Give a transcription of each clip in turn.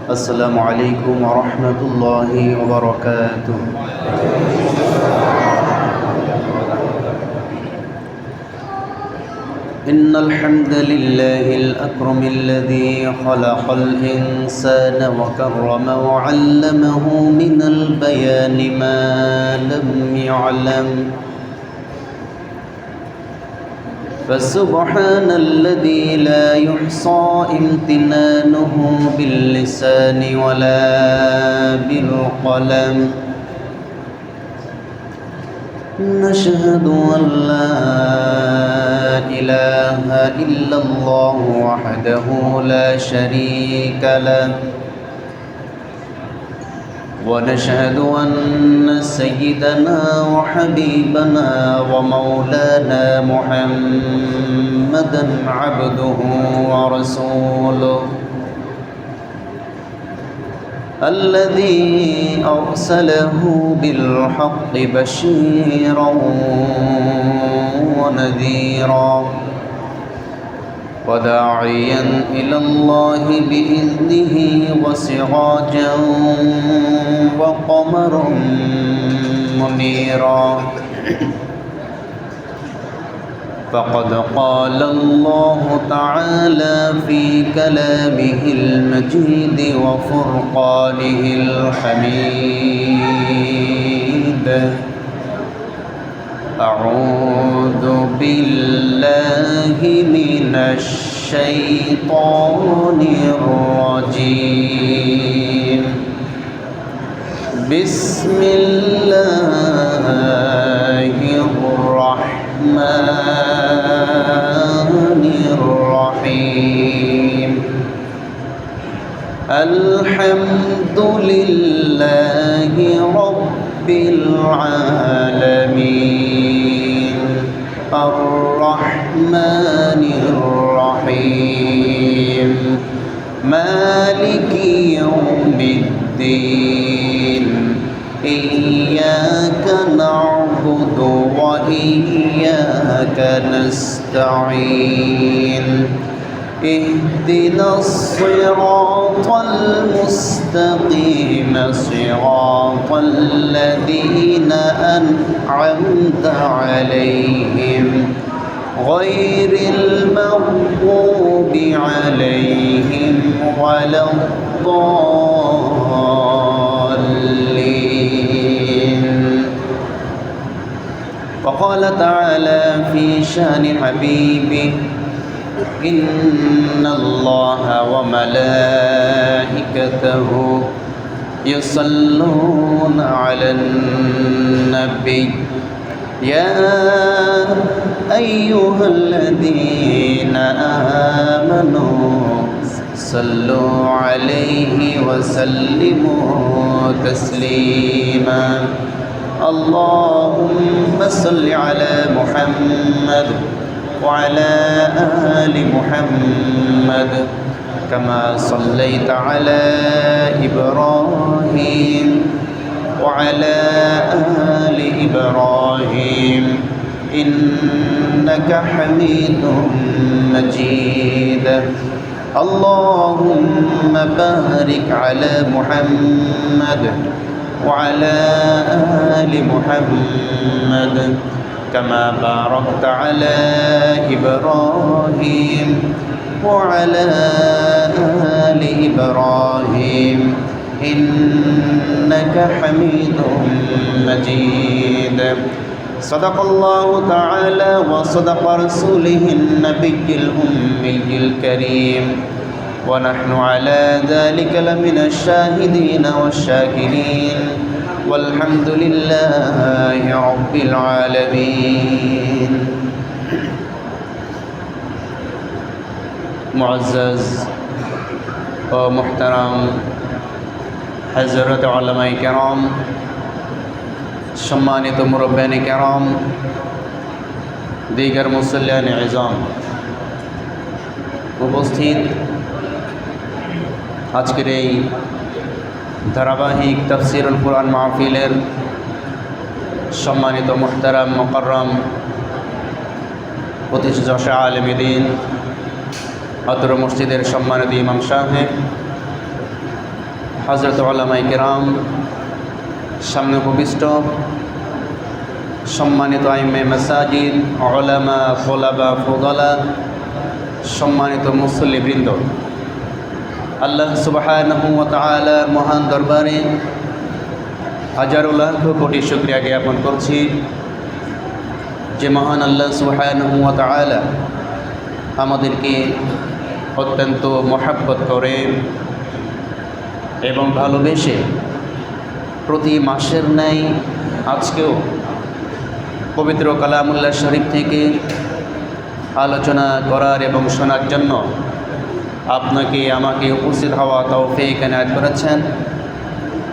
السلام عليكم ورحمة الله وبركاته. إن الحمد لله الأكرم الذي خلق الإنسان وكرم وعلمه من البيان ما لم يعلم، فسبحان الذي لا يحصى امتنانه باللسان ولا بالقلم. نشهد أن لا إله إلا الله وحده لا شريك له، ونشهد أن سيدنا وحبيبنا ومولانا محمدا عبده ورسوله الذي أرسله بالحق بشيرا ونذيرا وداعيا إلى الله بإذنه وسراجا وقمرا منيرا. فقد قال الله تعالى في كلامه المجيد وفرقانه الحميد: أعوذ بالله من الشيطان الرجيم. بسم الله الرحمن الرحيم. الحمد لله رب العالمين الرحمن الرحيم مالك يوم الدين. إياك نعبد وإياك نستعين. اهدنا الصراط المستقيم صراط الذين أنعمت عليهم غير المغضوب عليهم ولا الضالين. وقال تعالى في شأن حبيبه: إن الله وملائكته يصلون على النبي يا أيها الذين آمنوا صلوا عليه وسلموا تسليما. اللهم صل على محمد وعلى آل محمد كما صليت على إبراهيم وعلى آل إبراهيم إنك حميد مجيد. اللهم بارك على محمد وعلى آل محمد كما باركت على إبراهيم وعلى آل إبراهيم إنك حميد مجيد. صدق الله تعالى وصدق رسوله النبي الأمي الكريم، ونحن على ذلك لمن الشاهدين والشاكرين، والحمد لله رب العالمين. মুআজ্জাজ ও মুহতারাম হযরত উলামায়ে কেরাম, সম্মানিত মুরব্বিয়ানে কেরাম, দিগার মুসল্লিয়ানে ইজাম, উপস্থিত আজকের এই ধারাবাহিক তাফসীরুল কুরআন মাহফিলের সম্মানিত মুহতারাম মুকাররম প্রতিষ্ঠাতা আলেম দ্বীন অত্র মসজিদের সম্মানিত ইমাম সাহেব, হযরত উলামায়ে কেরাম, সামনে উপবিষ্ট সম্মানিত আইম্মে মাসাজিদ, উলামা, খুলাফা, ফুদালা, সম্মানিত মুসল্লিবৃন্দ, আল্লাহ সুবহানাহু ওয়া তাআলার মহান দরবারে হাজারো লাখ কোটি শুকরিয়া জ্ঞাপন করছি যে মহান আল্লাহ সুবহানাহু ওয়া তাআলা আমাদেরকে অত্যন্ত মহব্বত করে এবং ভালোবেসে প্রতি মাসের ন্যায় আজকেও পবিত্র কালামুল্লাহ শরীফ থেকে আলোচনা করার এবং শোনার জন্য আপনাকে আমাকে উপস্থিত হওয়া তৌফিক এনায়েত করেছেন।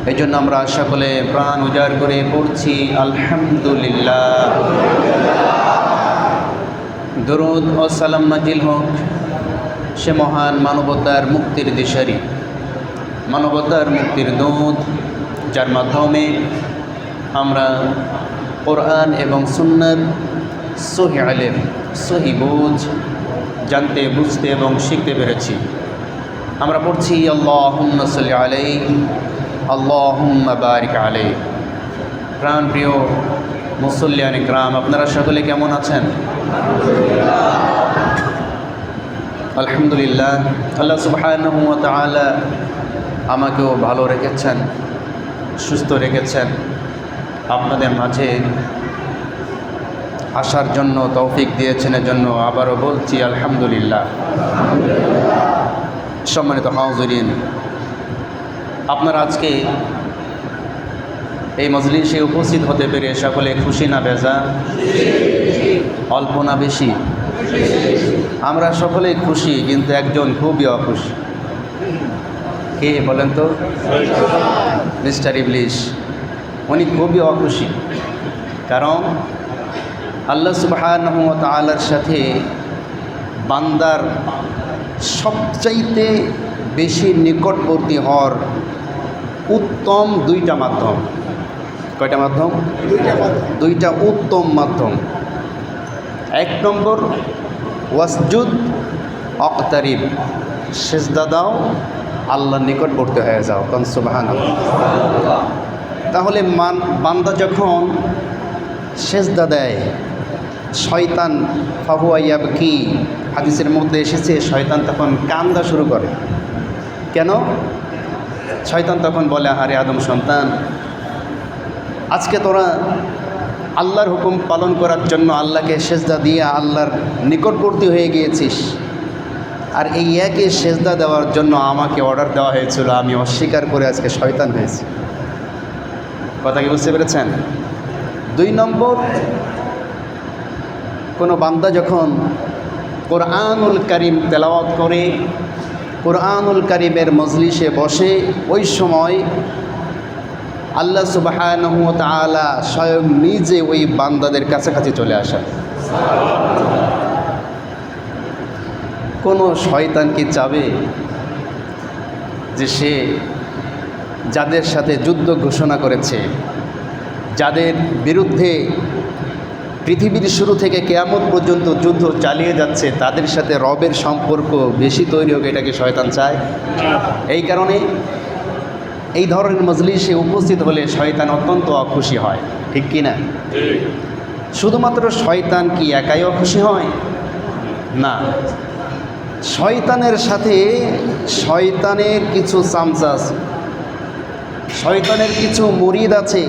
এই জন্য আমরা সকলে প্রাণ উজাড় করে পড়ছি আলহামদুলিল্লাহ। দরুদ ও সালাম নাজিল হোক সে মহান মানবতার মুক্তির দিশারি, মানবতার মুক্তির দূত, যার মাধ্যমে আমরা কোরআন এবং সুন্নাহর সহি ইলম, সহি বুঝ জানতে, বুঝতে এবং শিখতে পেরেছি। আমরা পড়ছি আল্লাহুম্মা সাল্লি আলাইহি, আল্লাহুম্মা বারিক আলাইহি। প্রাণ প্রিয় মুসল্লিয়ান ইকরাম, আপনারা সকলে কেমন আছেন? আলহামদুলিল্লাহ। আল্লাহ সুবহানাহু ওয়া তাআলা আমাকেও ভালো রেখেছেন, সুস্থ রেখেছেন। আপনাদের মাঝে আসার জন্য তৌফিক দিয়েছেন, এর জন্য আবারও বলছি আলহামদুলিল্লাহ। সম্মানিত হাজিরিন, আপনারা আজকে এই মজলিসে উপস্থিত হতে পেরে সকলে খুশি না বেজা? অল্প না বেশি? আমরা সকলেই খুশি, কিন্তু একজন খুবই অখুশি। কে বলেন তো? মিস্টার ইবলিশ। উনি খুবই অখুশি, কারণ আল্লাহ সুবহানাহু ওয়া তাআলার সাথে বান্দার সবচাইতে বেশি নিকটবর্তী হওয়ার উত্তম দুইটা মাধ্যম। কয়টা মাধ্যম? দুইটা উত্তম মাধ্যম। এক নম্বর ওয়াসজুদ অকতারিব, সেজদা দাও, আল্লাহর নিকটবর্তী হয়ে যাও। কারণ সুবহানাল্লাহ। তাহলে বান্দা যখন সেজদা দেয়, শয়তান ফাহুয়া ইয়াবকি, হাদিসের মধ্যে এসেছে শয়তান তখন কান্দা শুরু করে। কেন? শয়তান তখন বলে, আরে আদম সন্তান, আজকে তোরা আল্লাহর হুকুম পালন করার জন্য আল্লাহকে সেজদা দিয়ে আল্লাহর নিকটবর্তী হয়ে গিয়েছিস, আর এই একে সেজদা দেওয়ার জন্য আমাকে অর্ডার দেওয়া হয়েছিল, আমি অস্বীকার করে আজকে শয়তান হয়েছি। কথা কি বুঝতে পেরেছেন? দুই নম্বর, কোনো বান্দা যখন কোরআনুল কারীম তেলাওয়াত করে, কোরআনুল কারীমের মজলিসে বসে, ওই সময় আল্লাহ সুবহানাহু ওয়া তাআলা স্বয়ং নিজে ওই বান্দাদের কাছাকাছি চলে আসেন। কোনো শয়তান কি চাবে যে সে যাদের সাথে যুদ্ধ ঘোষণা করেছে, যাদের বিরুদ্ধে পৃথিবীর শুরু থেকে কিয়ামত পর্যন্ত যুদ্ধ চালিয়ে যাচ্ছে, তাদের সাথে রবের সম্পর্ক বেশি তৈরি হোক, এটাকে শয়তান চায়? এই কারণে এই ধরনের মজলিসে উপস্থিত হলে শয়তান অত্যন্ত অখুশি হয়, ঠিক কি না? শুধুমাত্র শয়তান কি একাই অখুশি হয়? না, শয়তানের সাথে শয়তানের কিছু চামচা আছে, শয়তানের কিছু মুরিদ আছে,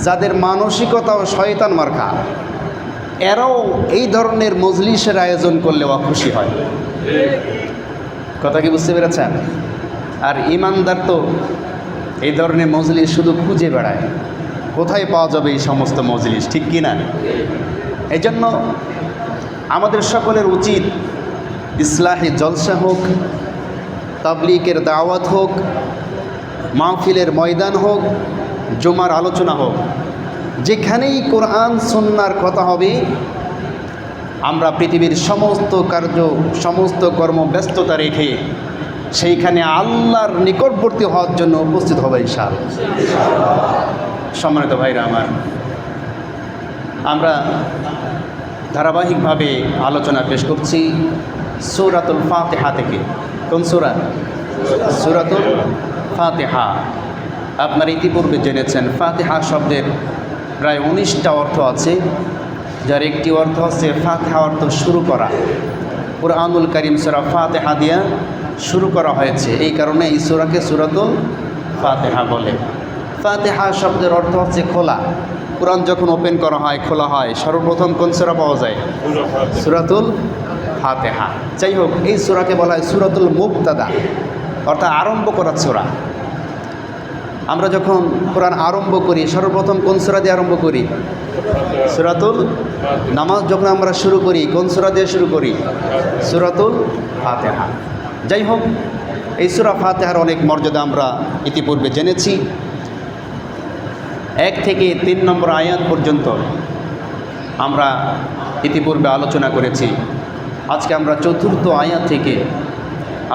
যাদের মানসিকতাও শয়তান মার্কা। এরাও এই ধরনের মজলিসের আয়োজন করলে অখুশি হয়। কথা কি বুঝতে পেরেছেন? আর ইমানদার তো এই ধরনের মজলিস শুধু খুঁজে বেড়ায়, কোথায় পাওয়া যাবে এই সমস্ত মজলিস, ঠিক কি না? এই জন্য আমাদের সকলের উচিত ইসলাহি জলসা হোক, তাবলীগের দাওয়াত হোক, মাহফিলের ময়দান হোক, জুমার আলোচনা হোক, যেখানেই কোরআন সুন্নাহর কথা হবে, আমরা পৃথিবীর সমস্ত কার্য, সমস্ত কর্ম ব্যস্ততা রেখে সেইখানে আল্লাহর নিকটবর্তী হওয়ার জন্য উপস্থিত হবে ইনশাআল্লাহ। সম্মানিত ভাইরা আমার, আমরা ধারাবাহিকভাবে আলোচনা পেশ করছি সূরাতুল ফাতিহা থেকে। কোন সূরা? সূরাতুল ফাতিহা। আপনারা ইতিপূর্বে জেনেছেন ফাতিহা শব্দের প্রায় 19টা অর্থ আছে, যার একটি অর্থ হচ্ছে ফাতিহা অর্থ শুরু করা। কুরআনুল কারীম সূরা ফাতিহা দিয়ে শুরু করা হয়েছে, এই কারণে এই সূরাকে সূরাতুল ফাতিহা বলে। ফাতিহা শব্দের অর্থ হচ্ছে খোলা। কোরআন যখন ওপেন করা হয়, খোলা হয়, সর্বপ্রথম কোন সূরা পাওয়া যায়? সূরাতুল ফাতিহা। যাই হোক, এই সূরাকে বলা হয় সূরাতুল মুবতাদা, অর্থাৎ আরম্ভ করা সূরা। আমরা যখন কোরআন আরম্ভ করি সর্বপ্রথম কোন সূরা দিয়ে আরম্ভ করি? সূরাতুল। নামাজ যখন আমরা শুরু করি কোন সূরা দিয়ে শুরু করি? সূরাতুল ফাতিহা। যাই হোক, এই সূরা ফাতিহার অনেক মর্যাদা আমরা ইতিপূর্বে জেনেছি। 1 থেকে 3 নম্বর আয়াত পর্যন্ত আমরা ইতিপূর্বে আলোচনা করেছি। আজকে আমরা 4র্থ আয়াত থেকে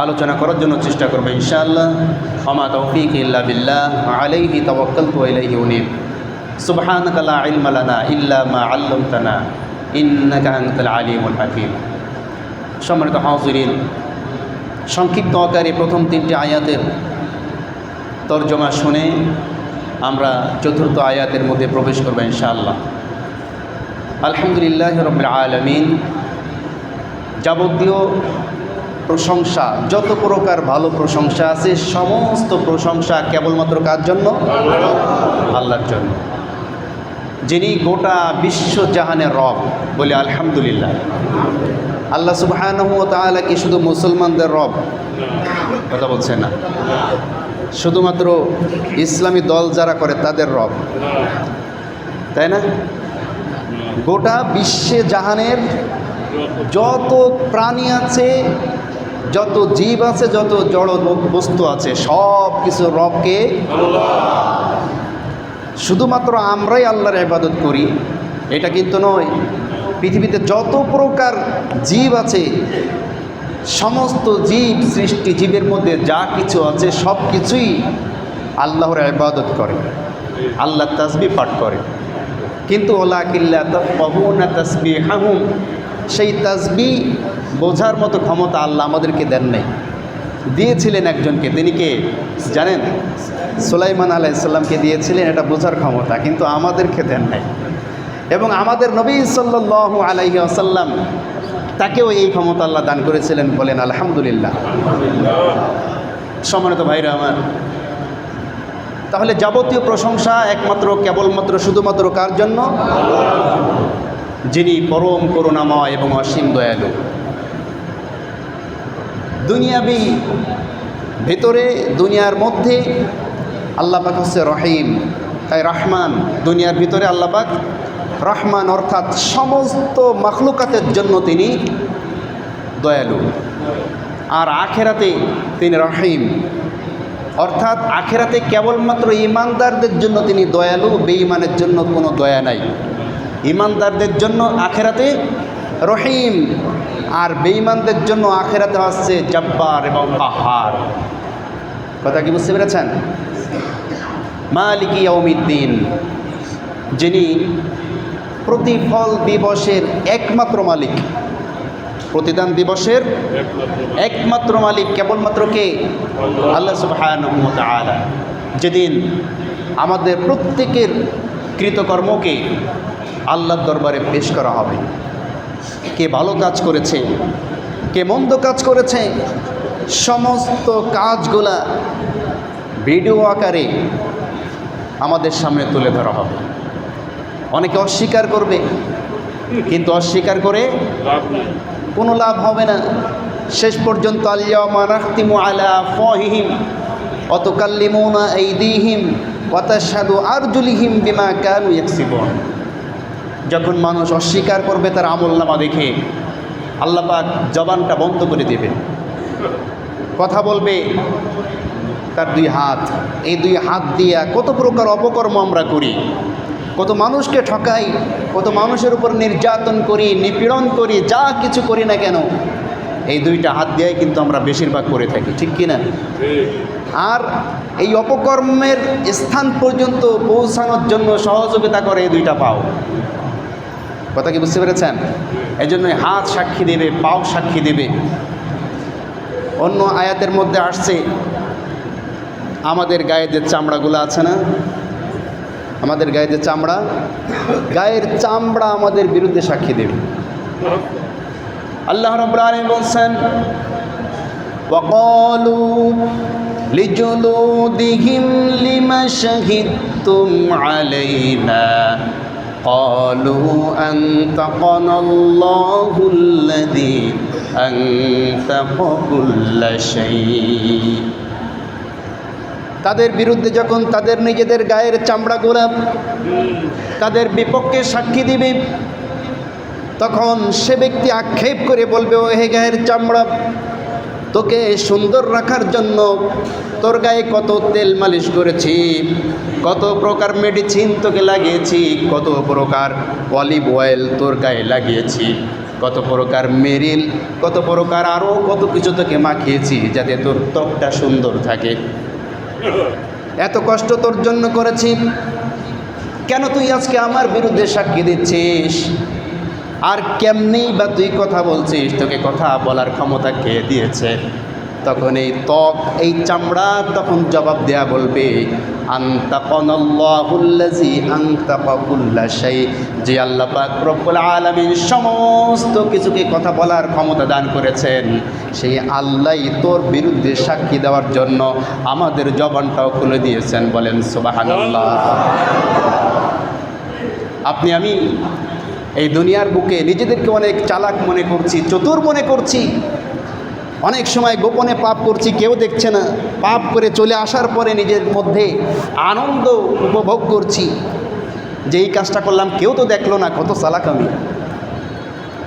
আলোচনা করার জন্য চেষ্টা করব ইনশাআল্লাহ। ওমা তৌফিক ইল্লা বিল্লাহ, আলাইহি তাওয়াক্কালতু ওয়া ইলাইহি উনীব। সুবহানাকা লা ইলমা লানা ইল্লা মা আল্লামতানা ইন্নাকা আনতাল আলিমুল হাকীম। সম্মানিত হাজিরিন, সংক্ষিপ্ত আকারে প্রথম 3টি আয়াতের তরজমা শুনে আমরা 4র্থ আয়াতের মধ্যে প্রবেশ করব ইনশাআল্লাহ। আলহামদুলিল্লাহি রাব্বিল আলামিন। যাবতীয় প্রশংসা, যত প্রকার ভালো প্রশংসা আছে, সমস্ত প্রশংসা কেবলমাত্র কার জন্য? আল্লাহর জন্য, যিনি গোটা বিশ্বজাহানের রব। বলে আলহামদুলিল্লাহ। আল্লাহ সুবহানাহু ওয়া তাআলা কি শুধু মুসলমানদের রব? কথা বলছেন না। শুধুমাত্র ইসলামী দল যারা করে তাদের রব, তাই না? গোটা বিশ্বে জাহানের যত প্রাণী আছে, যত জীব আছে, যত জড় বস্তু আছে, সব কিছু রবকে। শুধুমাত্র আমরাই আল্লাহর ইবাদত করি এটা কিন্তু নয়। পৃথিবীতে যত প্রকার জীব আছে, সমস্ত জীব সৃষ্টি জীবের মধ্যে যা কিছু আছে সব কিছুই আল্লাহর ইবাদত করে, আল্লাহ তাসবিহ পাঠ করে। কিন্তু ওয়ালাকিল্লা তাফকাহুনা তাসবিহাহুম, সেই তাসবিহ বোঝার মতো ক্ষমতা আল্লাহ আমাদেরকে দেন নাই। দিয়েছিলেন একজনকে, তিনি কে জানেন? সুলাইমান আলাইহিস সালামকে দিয়েছিলেন এটা বোঝার ক্ষমতা, কিন্তু আমাদেরকে দেন নাই। এবং আমাদের নবী সাল্লাল্লাহু আলাইহি ওয়াসাল্লাম তাকেও এই ক্ষমতা আল্লাহ দান করেছিলেন। বলেন আলহামদুলিল্লাহ। সম্মানিত ভাইরা আমার, তাহলে যাবতীয় প্রশংসা একমাত্র কেবলমাত্র শুধুমাত্র কার জন্য? যিনি পরম করুণাময় এবং অসীম দয়ালু। দুনিয়াবি ভেতরে, দুনিয়ার মধ্যে আল্লাহ পাক হচ্ছে রহিম, তাই রহমান। দুনিয়ার ভিতরে আল্লাহ পাক রহমান, অর্থাৎ সমস্ত মাখলুকাতের জন্য তিনি দয়ালু। আর আখেরাতে তিনি রহিম, অর্থাৎ আখেরাতে কেবলমাত্র ইমানদারদের জন্য তিনি দয়ালু, বেঈমানের জন্য কোনো দয়া নাই। ইমানদারদের জন্য আখেরাতে রহিম, আর বেঈমানদের জন্য আখেরাতে হচ্ছে জব্বার এবং কাহার। কথা কি বুঝতে পেরেছেন? মালিকি ইয়াউমিদ্দিন, যিনি প্রতিফল দিবসের একমাত্র মালিক। প্রতিদান দিবসের একমাত্র মালিক কেবলমাত্র কে? আল্লাহ সুবহানাহু ওয়া তাআলা। যেদিন আমাদের প্রত্যেকের কৃতকর্মকে আল্লাহর দরবারে পেশ করা হবে। কে ভালো কাজ করেছে, কে মন্দ কাজ করেছে, সমস্ত কাজগুলা ভিডিও আকারে আমাদের সামনে তুলে ধরা হবে। অনেকে অস্বীকার করবে, কিন্তু অস্বীকার করে কোনো লাভ হবে না। শেষ পর্যন্ত আল-ইয়াওমা নাখতিমু আলা আফওয়াহিহিম ওয়া তুকাল্লিমুনা আইদিহিম ওয়া তাশহাদু আরজুলিহিম বিমা কানু ইয়াকসিবুন। যখন মানুষ অস্বীকার করবে তার আমলনামা দেখে, আল্লাহ পাক জবানটা বন্ধ করে দেবে। কথা বলবে তার 2 হাত। এই 2 হাত দিয়া কত প্রকার অপকর্ম আমরা করি, কত মানুষকে ঠকাই, কত মানুষের উপর নির্যাতন করি, নিপীড়ন করি, যা কিছু করি না কেন এই 2টা হাত দিয়েই কিন্তু আমরা বেশিরভাগ করে থাকি, ঠিক কি না? আর এই অপকর্মের স্থান পর্যন্ত পৌঁছানোর জন্য সহযোগিতা করে এই 2টা পাও। কথা কি বুঝতে পেরেছেন? এই জন্যই হাত সাক্ষী দেবে, পাও সাক্ষী দেবে। অন্য আয়াতের মধ্যে আসছে আমাদের গায়ে যে চামড়াগুলো আছে না, আমাদের গায়ে যে চামড়া, গায়ের চামড়া আমাদের বিরুদ্ধে সাক্ষী দেবে। আল্লাহ রাব্বুল আলামিন বলছেন ওয়াকালু লিজুলুদিহিম লিমা শাহিদতুম আলাইনা ক্বালু আনতাকানাল্লাহুল্লাযী আনতাকা কুল্লা শাই। তাদের বিরুদ্ধে যখন তাদের নিজেদের গায়ের চামড়াগুলো তাদের বিপক্ষে সাক্ষী দিবে, তখন সে ব্যক্তি আক্ষেপ করে বলবে, ও হে গায়ের চামড়া, তোকে সুন্দর রাখার জন্য তোর গায়ে কত তেল মালিশ করেছি, কত প্রকার মেডিসিন তোকে লাগিয়েছি, কত প্রকার অলিভ অয়েল তোর গায়ে লাগিয়েছি, কত প্রকার মেরিল, কত প্রকার আরও কত কিছু তোকে মাখিয়েছি যাতে তোর ত্বকটা সুন্দর থাকে। এত কষ্ট তোর জন্য করেছি, কেন তুই আজকে আমার বিরুদ্ধে সাক্ষী দিচ্ছিস? আর কেমনি বা তুই কথা বলছিস? তোকে কথা বলার ক্ষমতা কে দিয়েছে? তখন এই ত্বক, এই চামড়া তখন জবাব দেয়া বলবে, আনতাকানাল্লাহুল্লাযী আনতাকা কুল্লা শাই, যে আল্লাহ পাক রব্বুল আলামিন সমস্ত কিছুকে কথা বলার ক্ষমতা দান করেছেন, সেই আল্লাহই তোর বিরুদ্ধে সাক্ষী দেওয়ার জন্য আমাদের জবানটাও খুলে দিয়েছেন। বলেন সুবহানাল্লাহ। আপনি আমি এই দুনিয়ার বুকে নিজেদেরকে অনেক চালাক মনে করছি, চতুর মনে করছি, অনেক সময় গোপনে পাপ করছি, কেউ দেখছে না। পাপ করে চলে আসার পরে নিজের মধ্যে আনন্দ উপভোগ করছি যে এই কাজটা করলাম, কেউ তো দেখলো না, কত চালাক আমি।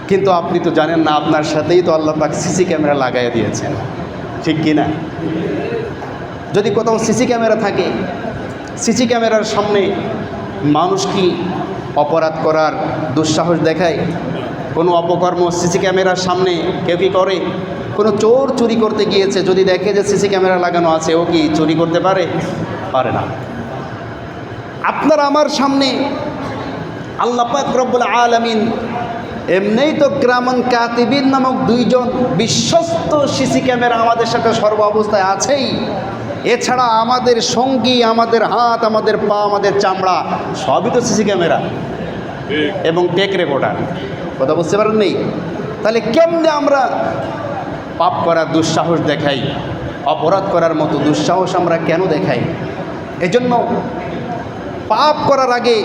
কিন্তু আপনি তো জানেন না, আপনার সাথেই তো আল্লাহ পাক সিসি ক্যামেরা লাগাইয়া দিয়েছেন, ঠিক কি না? যদি কোথাও সিসি ক্যামেরা থাকে, সিসি ক্যামেরার সামনে মানুষ কি অপরাধ করার দুঃসাহস দেখায়? কোনো অপকর্ম সিসি ক্যামেরার সামনে কেউ কি করে? কোনো চোর চুরি করতে গিয়েছে, যদি দেখে যে সিসি ক্যামেরা লাগানো আছে, ও কি চুরি করতে পারে? পারে না। আপনার আমার সামনে আল্লাহ পাক রব্বুল আলামিন এমনিই তো কিরামান কাতিবিন নামক দুইজন বিশ্বস্ত সিসি ক্যামেরা আমাদের সাথে সর্ব অবস্থায় আছেই। এছাড়া আমাদের সঙ্গী, আমাদের হাত, আমাদের পা, আমাদের চামড়া সবই তো সিসি ক্যামেরা এবং টেক রেকর্ডার। কথা বুঝতে পারেন নেই? তাহলে কেমনে আমরা পাপ করার দুঃসাহস দেখাই, অপরাধ করার মতো দুঃসাহস আমরা কেন দেখাই? এজন্য পাপ করার আগে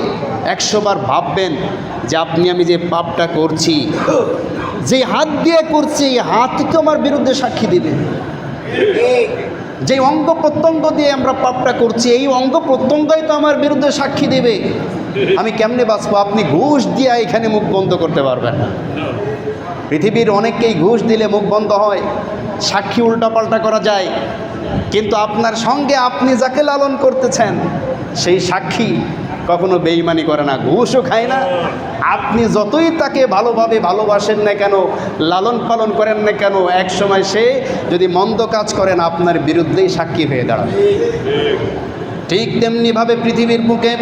100 বার ভাববেন যে আপনি আমি যে পাপটা করছি, যে হাত দিয়ে করছি, এই হাত তো আমার বিরুদ্ধে সাক্ষী দিবে। যে অঙ্গ প্রত্যঙ্গ দিয়ে আমরা পাপটা করছি, এই অঙ্গ প্রত্যঙ্গই তো আমার বিরুদ্ধে সাক্ষী দেবে। আমি কেমনে বাঁচবো? আপনি ঘুষ দিয়ে এখানে মুখ বন্ধ করতে পারবেন না। পৃথিবীর অনেককেই ঘুষ দিলে মুখ বন্ধ হয়, সাক্ষী উল্টাপাল্টা করা যায়, কিন্তু আপনার সঙ্গে আপনি যাকে লালন করতেছেন সেই সাক্ষী কখনো বেঈমানি করে না, ঘুষও খায় না। আপনি যতই তাকে ভালোভাবে ভালোবাসেন না কেন, লালন পালন করেন না কেন, এক সময় সে যদি মন্দ কাজ করেন আপনার বিরুদ্ধেই সাক্ষী হয়ে দাঁড়াবে। ঠিক তেমনিভাবে পৃথিবীর বুকে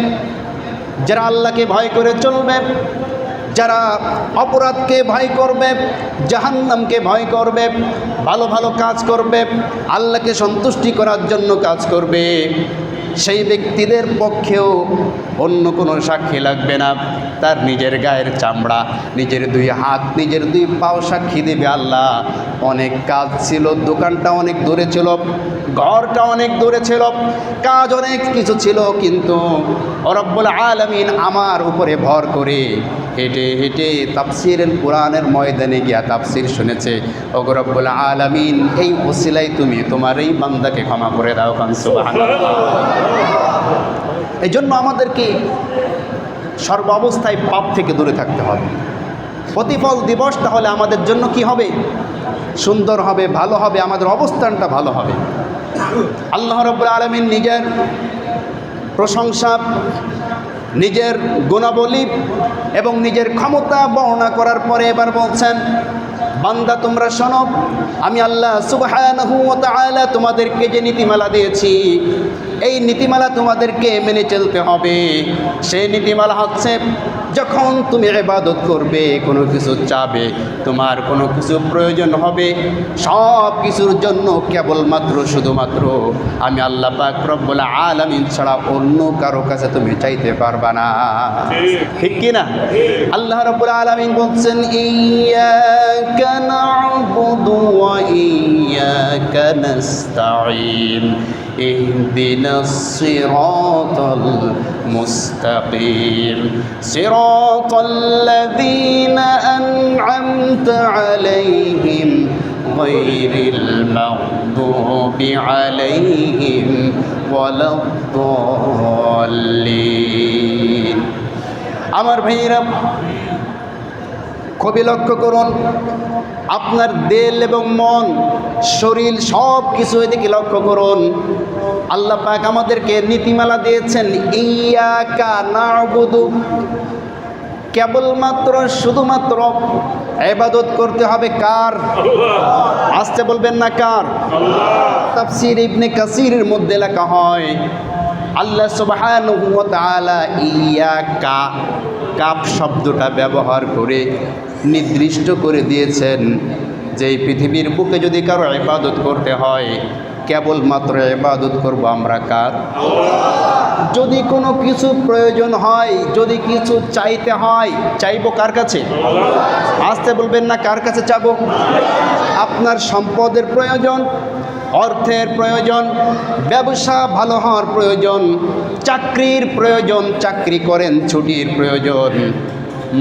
যারা আল্লাহকে ভয় করে চলবে, যারা অপরাধকে ভয় করবে, জাহান্নামকে ভয় করবে, ভালো ভালো কাজ করবে, আল্লাহকে সন্তুষ্টি করার জন্য কাজ করবে, সেই ব্যক্তিদের পক্ষেও অন্য কোনো সাক্ষী লাগবে না। তার নিজের গায়ের চামড়া, নিজের 2 হাত, নিজের 2 পাও সাক্ষী দেবে। আল্লাহ, অনেক কাজ ছিল, দোকানটা অনেক দূরে ছিল, ঘরটা অনেক দূরে ছিল, কাজ অনেক কিছু ছিল, কিন্তু রব্বুল আলামিন আমার উপরে ভর করে হেঁটে হেঁটে তাফসীরের কোরআনের ময়দানে গিয়া তাফসীর শুনেছে। ওগো রব্বুল আলামিন, এই ওসিলায় তুমি তোমার এই বান্দাকে ক্ষমা করে দাও। সুবহানাল্লাহ। এই জন্য আমাদেরকে সর্ব অবস্থায় পাপ থেকে দূরে থাকতে হবে। প্রতিফল দিবস তাহলে আমাদের জন্য কি হবে? সুন্দর হবে, ভালো হবে, আমাদের অবস্থানটা ভালো হবে। আল্লাহ রাব্বুল আলামিন নিজের প্রশংসা, নিজের গুণাবলী এবং নিজের ক্ষমতা বর্ণনা করার পরে এবার বলছেন, বান্দা তোমরা শোনো, আমি আল্লাহ সুবহানাহু ওয়া তাআলা তোমাদেরকে যে নীতিমালা দিয়েছি, এই নীতিমালা তোমাদেরকে মেনে চলতে হবে। সেই নীতিমালা হচ্ছে, যখন তুমি ইবাদত করবে, কোনো কিছু চাবে, তোমার কোনো কিছু প্রয়োজন হবে, সব কিছুর জন্য কেবলমাত্র শুধুমাত্র আমি আল্লাহ পাক রব্বুল আলামিন ছাড়া অন্য কারো কাছে তুমি চাইতে পারবা না। ঠিক কি না? আল্লাহ রব্বুল আলামিন বলছেন, ইয়্যাকা না'বুদু ওয়া ইয়্যাকা নাস্তাঈন ইহদিনাস সিরাতাল মুস্তাকিম সিরাতাল্লাযীনা আন'আমতা আলাইহিম গায়রিল মাগদুবি আলাইহিম ওয়ালাদ-দাল্লিন। আমার ভাইয়েরা, খুবই লক্ষ্য করুন, আপনার দিল এবং মন, শরীর সব কিছু এদিকে লক্ষ্য করুন। আল্লাহ পাক আমাদেরকে নীতিমালা দিয়েছেন, ইয়্যাকা না'বুদু, কেবলমাত্র শুধুমাত্র ইবাদত করতে হবে কার? আসতে বলবেন না, কার? তাফসীর ইবনে কাসীরের মধ্যে লেখা হয়, আল্লাহ সুবহানাহু ওয়া তাআলা ইয়্যাকা, কাফ শব্দটা ব্যবহার করে নির্দিষ্ট করে দিয়েছেন যে এই পৃথিবীর বুকে যদি কারো ইবাদত করতে হয়, কেবলমাত্র ইবাদত করব আমরা কার? যদি কোনো কিছু প্রয়োজন হয়, যদি কিছু চাইতে হয়, চাইবো কার কাছে? আসতে বলবেন না, কার কাছে চাবো? আপনার সম্পদের প্রয়োজন, অর্থের প্রয়োজন, ব্যবসা ভালো হওয়ার প্রয়োজন, চাকরির প্রয়োজন, চাকরি করেন, ছুটির প্রয়োজন,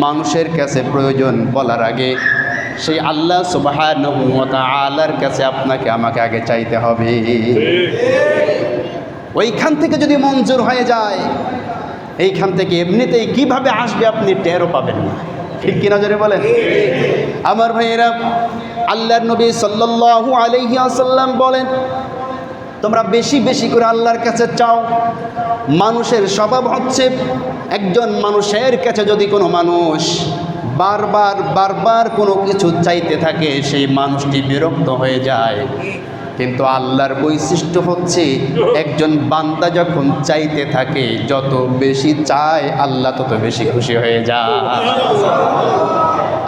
মানুষের কাছে প্রয়োজন বলার আগে সেই আল্লাহ সুবহানাহু ওয়া তাআলার কাছে আপনাকে আমাকে আগে চাইতে হবে। ওইখান থেকে যদি মঞ্জুর হয়ে যায়, এইখান থেকে এমনিতেই কিভাবে আসবে আপনি টেরও পাবেন না। ঠিক কিনা জোরে বলেন? আমার ভাইয়েরা, আল্লাহর নবী সাল্লাল্লাহু আলাইহি ওয়াসাল্লাম বলেন, তোমরা বেশি বেশি করে আল্লাহর কাছে চাও। মানুষের স্বভাব হচ্ছে, একজন মানুষের কাছে যদি কোনো মানুষ বারবার বারবার কোনো কিছু চাইতে থাকে, সেই মানুষটি বিরক্ত হয়ে যায়। কিন্তু আল্লাহর বৈশিষ্ট্য হচ্ছে, একজন বান্দা যখন চাইতে থাকে, যত বেশি চায় আল্লাহ তত বেশি খুশি হয়ে যায়।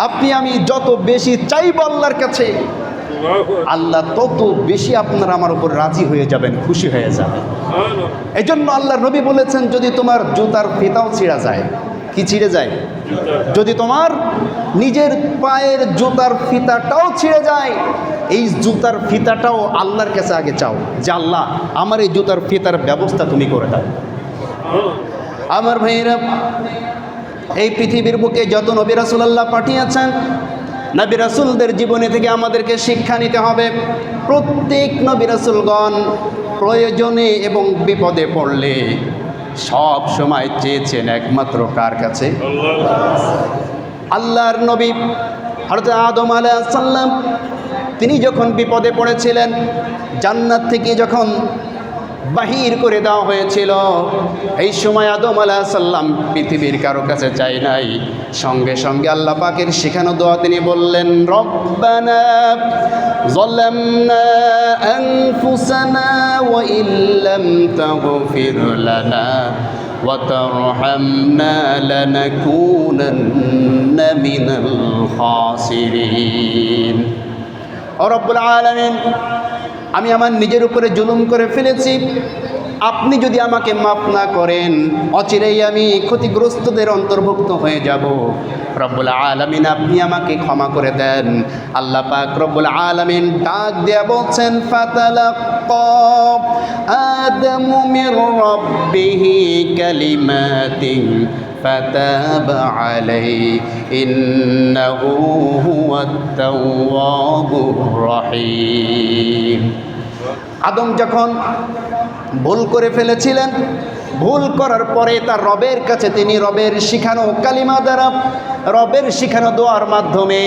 আপনি আমি যত বেশি চাইব আল্লাহর কাছে, আল্লাহ তত বেশি আপনার আমার উপর রাজি হয়ে যাবেন, খুশি হয়ে যাবেন। এই জন্য আল্লাহর নবী বলেছেন, যদি তোমার জুতার ফিতাও ছিঁড়া যায়, কি ছিঁড়ে যায়? যদি তোমার নিজের পায়ের জুতার ফিতাটাও ছিঁড়ে যায়, এই জুতার ফিতাটাও আল্লাহর কাছে আগে চাও, যে আল্লাহ আমার এই জুতার ফিতার ব্যবস্থা তুমি করে দাও। আমার ভাইয়েরা, এই পৃথিবীর বুকে যত নবী রাসূল আল্লাহ পাঠিয়েছেন, নবী রাসূলদের জীবনী থেকে আমাদেরকে শিক্ষা নিতে হবে। প্রত্যেক নবী রাসূলগণ প্রয়োজনে এবং বিপদে পড়লে সব সময় চেয়েছেন একমাত্র কার কাছে? আল্লাহর নবী হযরত আদম আলাইহিস সালাম, তিনি যখন বিপদে পড়েছিলেন, জান্নাত থেকে যখন বাহির করে দেওয়া হয়েছিল, এই সময় আদম আলাইহিস সালাম পৃথিবীর কারো কাছে চাই নাই, সঙ্গে সঙ্গে আল্লাহ পাকের শেখানো দোয়া তিনি বললেন, রব্বানা যালামনা আনফুসানা ওয়া ইল্লাম তাগফির লানা ওয়া তারহামনা লানাকুনান্না মিনাল খাসিরিন। ও রব্বুল আলামিন, আমি আমার নিজের উপরে জুলুম করে ফেলেছি, আপনি যদি আমাকে মাফ না করেন, অচিরেই আমি ক্ষতিগ্রস্তদের অন্তর্ভুক্ত হয়ে যাব। রব্বুল আলামিন, আপনি আমাকে ক্ষমা করে দেন। আল্লাহ পাক রব্বুল আলামিন ডাক দেয়া বলছেন, ফাতালাক্কা আদামু মির রাব্বিহি কালিমাতিন ফাতাবা আলাইহি ইন্নাহু হুয়াত তাওয়াবুর রহিম। আদম যখন ভুল করে ফেলেছিলেন, ভুল করার পরে তার রবের কাছে তিনি রবের শিখানো কালিমা দ্বারা, রবের শিখানো দোয়ার মাধ্যমে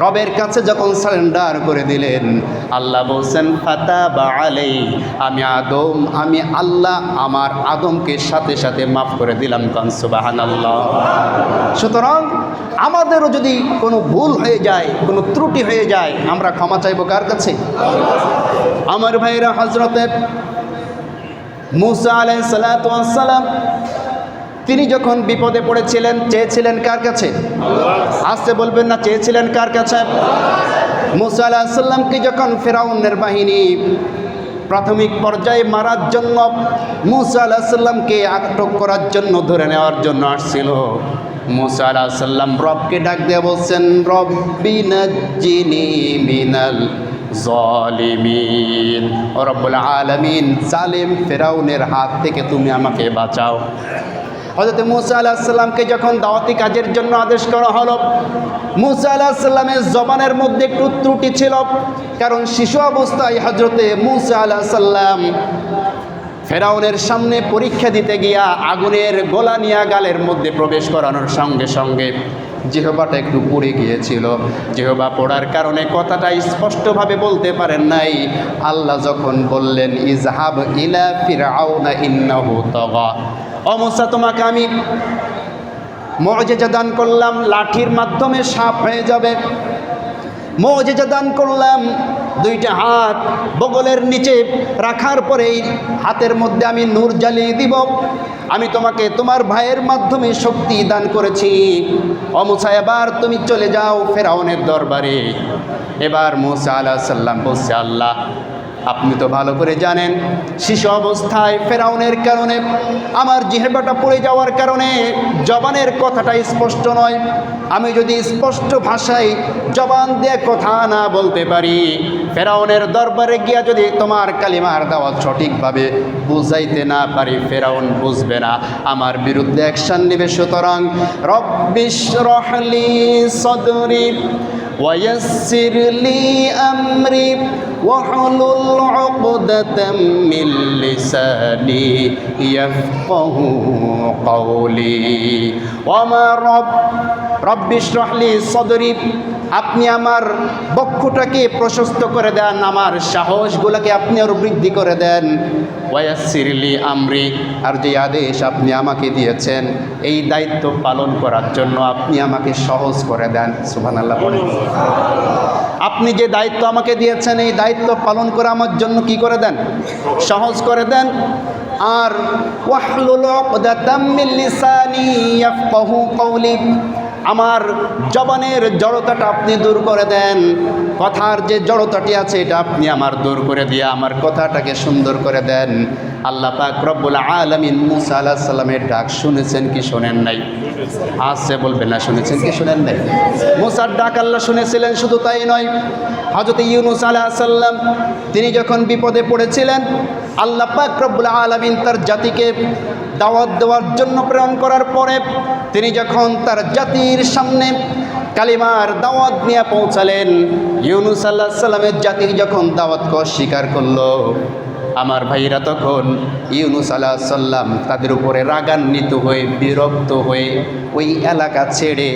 রবের কাছে যখন সারেন্ডার করে দিলেন, আল্লাহ বলছেন ফাতাবা আলাইহি, আমি আদম, আমি আল্লাহ আমার আদমকে সাথে সাথে মাফ করে দিলাম। কান সুবহানাল্লাহ। সুতরাং আমাদেরও যদি কোনো ভুল হয়ে যায়, কোনো ত্রুটি হয়ে যায়, আমরা ক্ষমা চাইব কার কাছে? আমার ভাইরা, হযরতে মুসা আলাইহিস সালাতু ওয়াস সালাম তিনি যখন বিপদে পড়েছিলেন চেয়েছিলেন কার কাছে? আসতে বলবেন না, চেয়েছিলেন কার কাছে? মুসা আলাইহিস সালামকে যখন ফিরআউনের বাহিনী প্রাথমিক পর্যায়ে মারার জন্য মুসা আলাইহিস সালামকে আটক করার জন্য ধরে নেওয়ার জন্য আসছিল, মুসা আলাইহিস সালাম রবকে ডাক দিয়ে বলছেন, রব্বি নাজ্জিনি মিনাল জালিমিন, ও রব্বুল আলামিন, জালিম ফিরআউনের হাত থেকে তুমি আমাকে বাঁচাও। হযরত মুসা আলাইহিস সালামকে যখন দাওয়াতি কাজের জন্য আদেশ করা হলো, মুসা আলাইহিস সালামের জবানের মধ্যে একটু ত্রুটি ছিল, কারণ শিশু অবস্থায় হযরতে মুসা আলাইহিস সালাম ফেরাউনের সামনে পরীক্ষা দিতে গিয়া আগুনের গোলা নিয়া গালের মধ্যে প্রবেশ করানোর সঙ্গে সঙ্গে জিহ্বাটা একটু পুড়ে গিয়েছিল। জিহ্বা পোড়ার কারণে কথাটা স্পষ্টভাবে বলতে পারেন নাই। আল্লাহ যখন বললেন, ইজহাব ইলা ফিরআউনা ইন্নাহু তাগা, ও মুসা, তোমাকে আমি মুআজিজা দান করলাম, লাঠির মাধ্যমে সাপ হয়ে যাবে। মুআজিজা দান করলাম, দুইটা হাত বগলের নিচে রাখার পরেই হাতের মধ্যে আমি নূর জ্বালিয়ে দিব। আমি তোমাকে তোমার ভাইয়ের মাধ্যমে শক্তি দান করেছি। ও মুসা, এবার তুমি চলে যাও ফেরাউনের দরবারে। এবার মুসা আলাইহিস সালাম বলছে, আল্লাহ, আপনি তো ভালো করে জানেন শিশু অবস্থায় ফেরাউনের কারণে আমার জিহ্বাটা পড়ে যাওয়ার কারণে জবানের কথাটা স্পষ্ট নয়। আমি যদি স্পষ্ট ভাষায় জবান দিয়ে কথা না বলতে পারি, ফেরাউনের দরবারে গিয়া যদি তোমার কালিমার দাওয়াত সঠিকভাবে বুঝাইতে না পারি, ফেরাউন বুঝবে না, আমার বিরুদ্ধে অ্যাকশন নেবে। সুতরাং রব্বিশরাহ লি সাদরি ويسر لي أمري واحلل عقدة من لساني يفقه قولي وما رب اشرح لي صدري, আপনি আমার বক্ষটাকে প্রশস্ত করে দেন, আমার সাহসগুলোকে আপনি আরও বৃদ্ধি করে দেন। ওয়ায়াসসির লি আমরি, আর যে আদেশ আপনি আমাকে দিয়েছেন এই দায়িত্ব পালন করার জন্য আপনি আমাকে সহজ করে দেন। সুবহানাল্লাহ বলেন। আপনি যে দায়িত্ব আমাকে দিয়েছেন এই দায়িত্ব পালন করে আমার জন্য কি করে দেন? সহজ করে দেন। আর ওয়াহলুল উকদাতাম মিন লিসানি ইয়াফকাহু কওলি, আমার জবানের জড়তাটা আপনি দূর করে দেন। কথার যে জড়তাটি আছে এটা আপনি আমার দূর করে দিয়ে আমার কথাটাকে সুন্দর করে দেন। আল্লাহ পাক রব্বুল আলামিন মুসা আলাইহিস সালামের ডাক শুনেছেন কি শোনেন নাই? আসছে বলবেন না, শুনেছেন কি শোনেন নাই? মুসার ডাক আল্লাহ শুনেছিলেন। শুধু তাই নয়, হযরত ইউনূস আলাইহিস সালাম তিনি যখন বিপদে পড়েছিলেন, আল্লাহ পাক রব্বুল আলামিন তার জাতিকে দাওয়াত দেওয়ার জন্য প্রেরণ করার পরে তিনি যখন তার জাতির সামনে কালিমার দাওয়াত নিয়ে পৌঁছালেন, ইউনূস আলাইহিস সালামের জাতি যখন দাওয়াতকে অস্বীকার করলো, আমার ভাইরা তখন ইউনূস আলাইহিস সালাম তাদের উপরে রাগান্বিত হয়ে বিরক্ত হয়ে ওই এলাকা ছেড়ে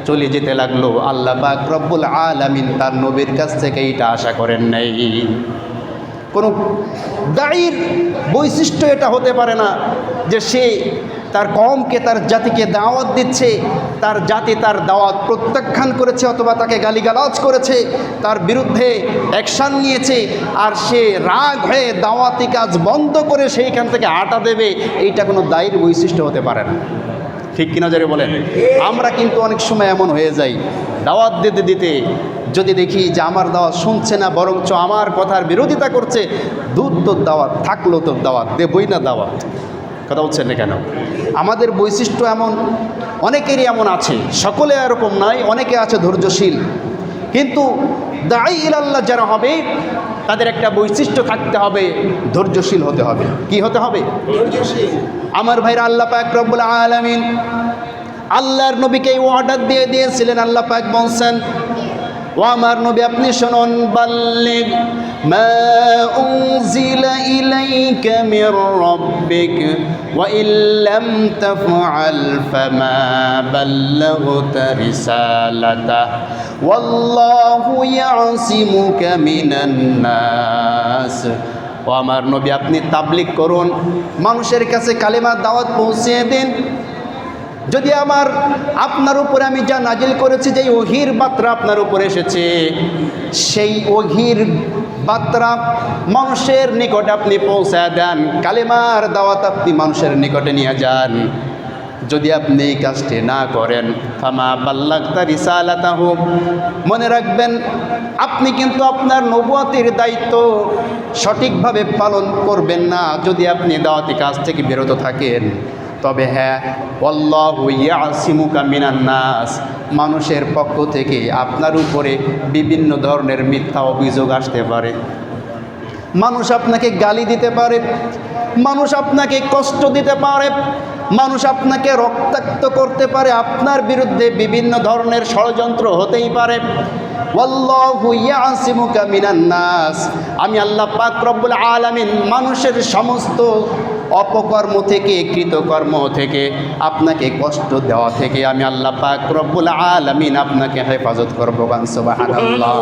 চলে যেতে লাগলো। আল্লাহ পাক রব্বুল আলামিন তার নবীর কাছ থেকে এটা আশা করেন নাই। কোনো দায়ীর বৈশিষ্ট্য এটা হতে পারে না যে সে তার কওমকে, তার জাতিকে দাওয়াত দিচ্ছে, তার জাতি তার দাওয়াত প্রত্যাখ্যান করেছে অথবা তাকে গালিগালাজ করেছে, তার বিরুদ্ধে অ্যাকশান নিয়েছে, আর সে রাগ হয়ে দাওয়াতি কাজ বন্ধ করে সেইখান থেকে আটা দেবে, এইটা কোনো দায়ীর বৈশিষ্ট্য হতে পারে না। ঠিক কিনা যারা বলেন? আমরা কিন্তু অনেক সময় এমন হয়ে যাই, দাওয়াত দিতে দিতে যদি দেখি যে আমার দাওয়াত শুনছে না, বরঞ্চ আমার কথার বিরোধিতা করছে, দূর তোর দাওয়াত, থাকলো তোর দাওয়াত, দেবই না দাওয়াত। কথা বলছেন না কেন? আমাদের বৈশিষ্ট্য এমন, অনেকেরই এমন আছে, সকলে এরকম নয়, অনেকে আছে ধৈর্যশীল। কিন্তু দাঈ ইলাল্লাহ যারা হবে তাদের একটা বৈশিষ্ট্য থাকতে হবে, ধৈর্যশীল হতে হবে। কি হতে হবে? ধৈর্যশীল। আমার ভাইরা, আল্লাহ পাক রব্বুল আলামিন আল্লাহর নবীকে অর্ডার দিয়ে দিয়েছিলেন। আল্লাহ পাক বলছেন, ও আমার নবী আপনি শুনুন, বাল্লিগ মা উনজিলা ইলাইকা মির রাব্বিক ওয়া ইল্লাম তাফআল ফামা বাল্লাগতা রিসালাতাহু ওয়াল্লাহু ইয়াসিমুকা মিনান নাস। ও আমার নবী আপনি তাবলীগ করুন, মানুষের কাছে কালেমার দাওয়াত পৌঁছে দিন। যদি আপনার উপরে আমি যা নাজিল করেছি, যেই ওহির বার্তা আপনার উপরে এসেছে, সেই ওহির বার্তা মানুষের নিকটে আপনি পৌঁছায় দেন, কালেমার দাওয়াত আপনি মানুষের নিকটে নিয়ে যান। যদি আপনি এই কাজটি না করেন, ফামা বাল্লাগতা রিসালাতাহু, মনে রাখবেন আপনি কিন্তু আপনার নবুয়তের দায়িত্ব সঠিকভাবে পালন করবেন না যদি আপনি দাওয়াতি কাজ থেকে বিরত থাকেন। তবে হ্যাঁ, আল্লাহু ইয়াসিমুকা মিনান নাস, মানুষের পক্ষ থেকে আপনার উপরে বিভিন্ন ধরনের মিথ্যা অভিযোগ আসতে পারে। মানুষ আপনাকে গালি দিতে পারে, মানুষ আপনাকে কষ্ট দিতে পারে, মানুষ আপনাকে রক্তাক্ত করতে পারে, আপনার বিরুদ্ধে বিভিন্ন ধরনের ষড়যন্ত্র হতেই পারে। ওয়াল্লাহু ইয়াসিমুকা মিনান নাস, আমি আল্লাহ পাক রব্বুল আলামিন মানুষের সমস্ত অপকর্ম থেকে, কৃতকর্ম থেকে, আপনাকে কষ্ট দেওয়া থেকে আমি আল্লাহ পাক রব্বুল আলামিন আপনাকে হেফাজত করব। সুবহানাল্লাহ।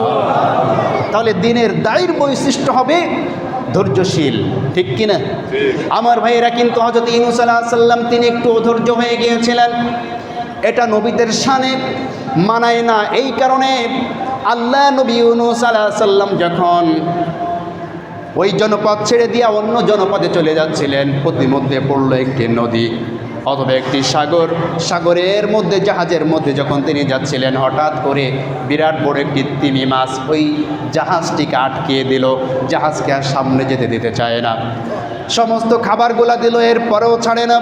তাহলে দিনের দায়ীর বৈশিষ্ট্য হবে ধৈর্যশীল, ঠিক কিনা? আমার ভাইয়েরা, কিন্তু হযরত ইউনূস আলাইহিস সালাম তিনি একটু অধৈর্য হয়ে গিয়েছিলেন। এটা নবীদের শানে মানায় না। এই কারণে আল্লাহ নবী ইউনূস আলাইহিস সালাম যখন ওই জনপদ ছেড়ে দিয়ে অন্য জনপদে চলে যাচ্ছিলেন, প্রতিমধ্যে পড়লো একটি নদী অথবা একটি সাগর। সাগরের মধ্যে, জাহাজের মধ্যে যখন তিনি যাচ্ছিলেন, হঠাৎ করে বিরাট বড় একটি তিমি মাছ ওই জাহাজটিকে আটকিয়ে দিল। জাহাজকে আর সামনে যেতে দিতে চায় না, সমস্ত খাবারগুলা দিল, এরপরেও ছাড়ে না।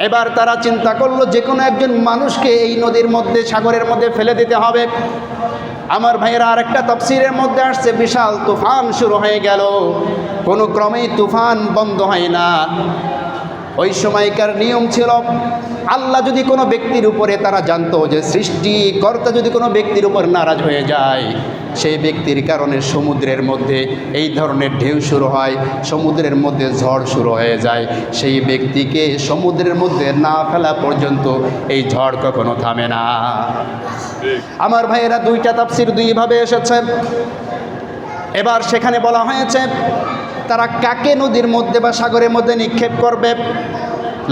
এবার তারা চিন্তা করলো যে কোনো একজন মানুষকে এই নদীর মধ্যে, সাগরের মধ্যে ফেলে দিতে হবে। আমার ভাইয়েরা, আরেকটা তাফসীরের মধ্যে আসছে বিশাল তুফান শুরু হয়ে গেল, কোনো ক্রমেই তুফান বন্ধ হয় না। ওই সময়কার নিয়ম ছিল, আল্লাহ যদি কোনো ব্যক্তির উপরে, তারা জানতো যে সৃষ্টিকর্তা যদি কোনো ব্যক্তির উপর নারাজ হয়ে যায়, সেই ব্যক্তির কারণে সমুদ্রের মধ্যে এই ধরনের ঢেউ শুরু হয়, সমুদ্রের মধ্যে ঝড় শুরু হয়ে যায়। সেই ব্যক্তিকে সমুদ্রের মধ্যে না ফেলা পর্যন্ত এই ঝড় কখনো থামে না। আমার ভাইয়েরা, দুইটা তাফসীর দুইভাবে এসেছে। এবার সেখানে বলা হয়েছে তারা কাকে নদীর মধ্যে বা সাগরের মধ্যে নিক্ষেপ করবে।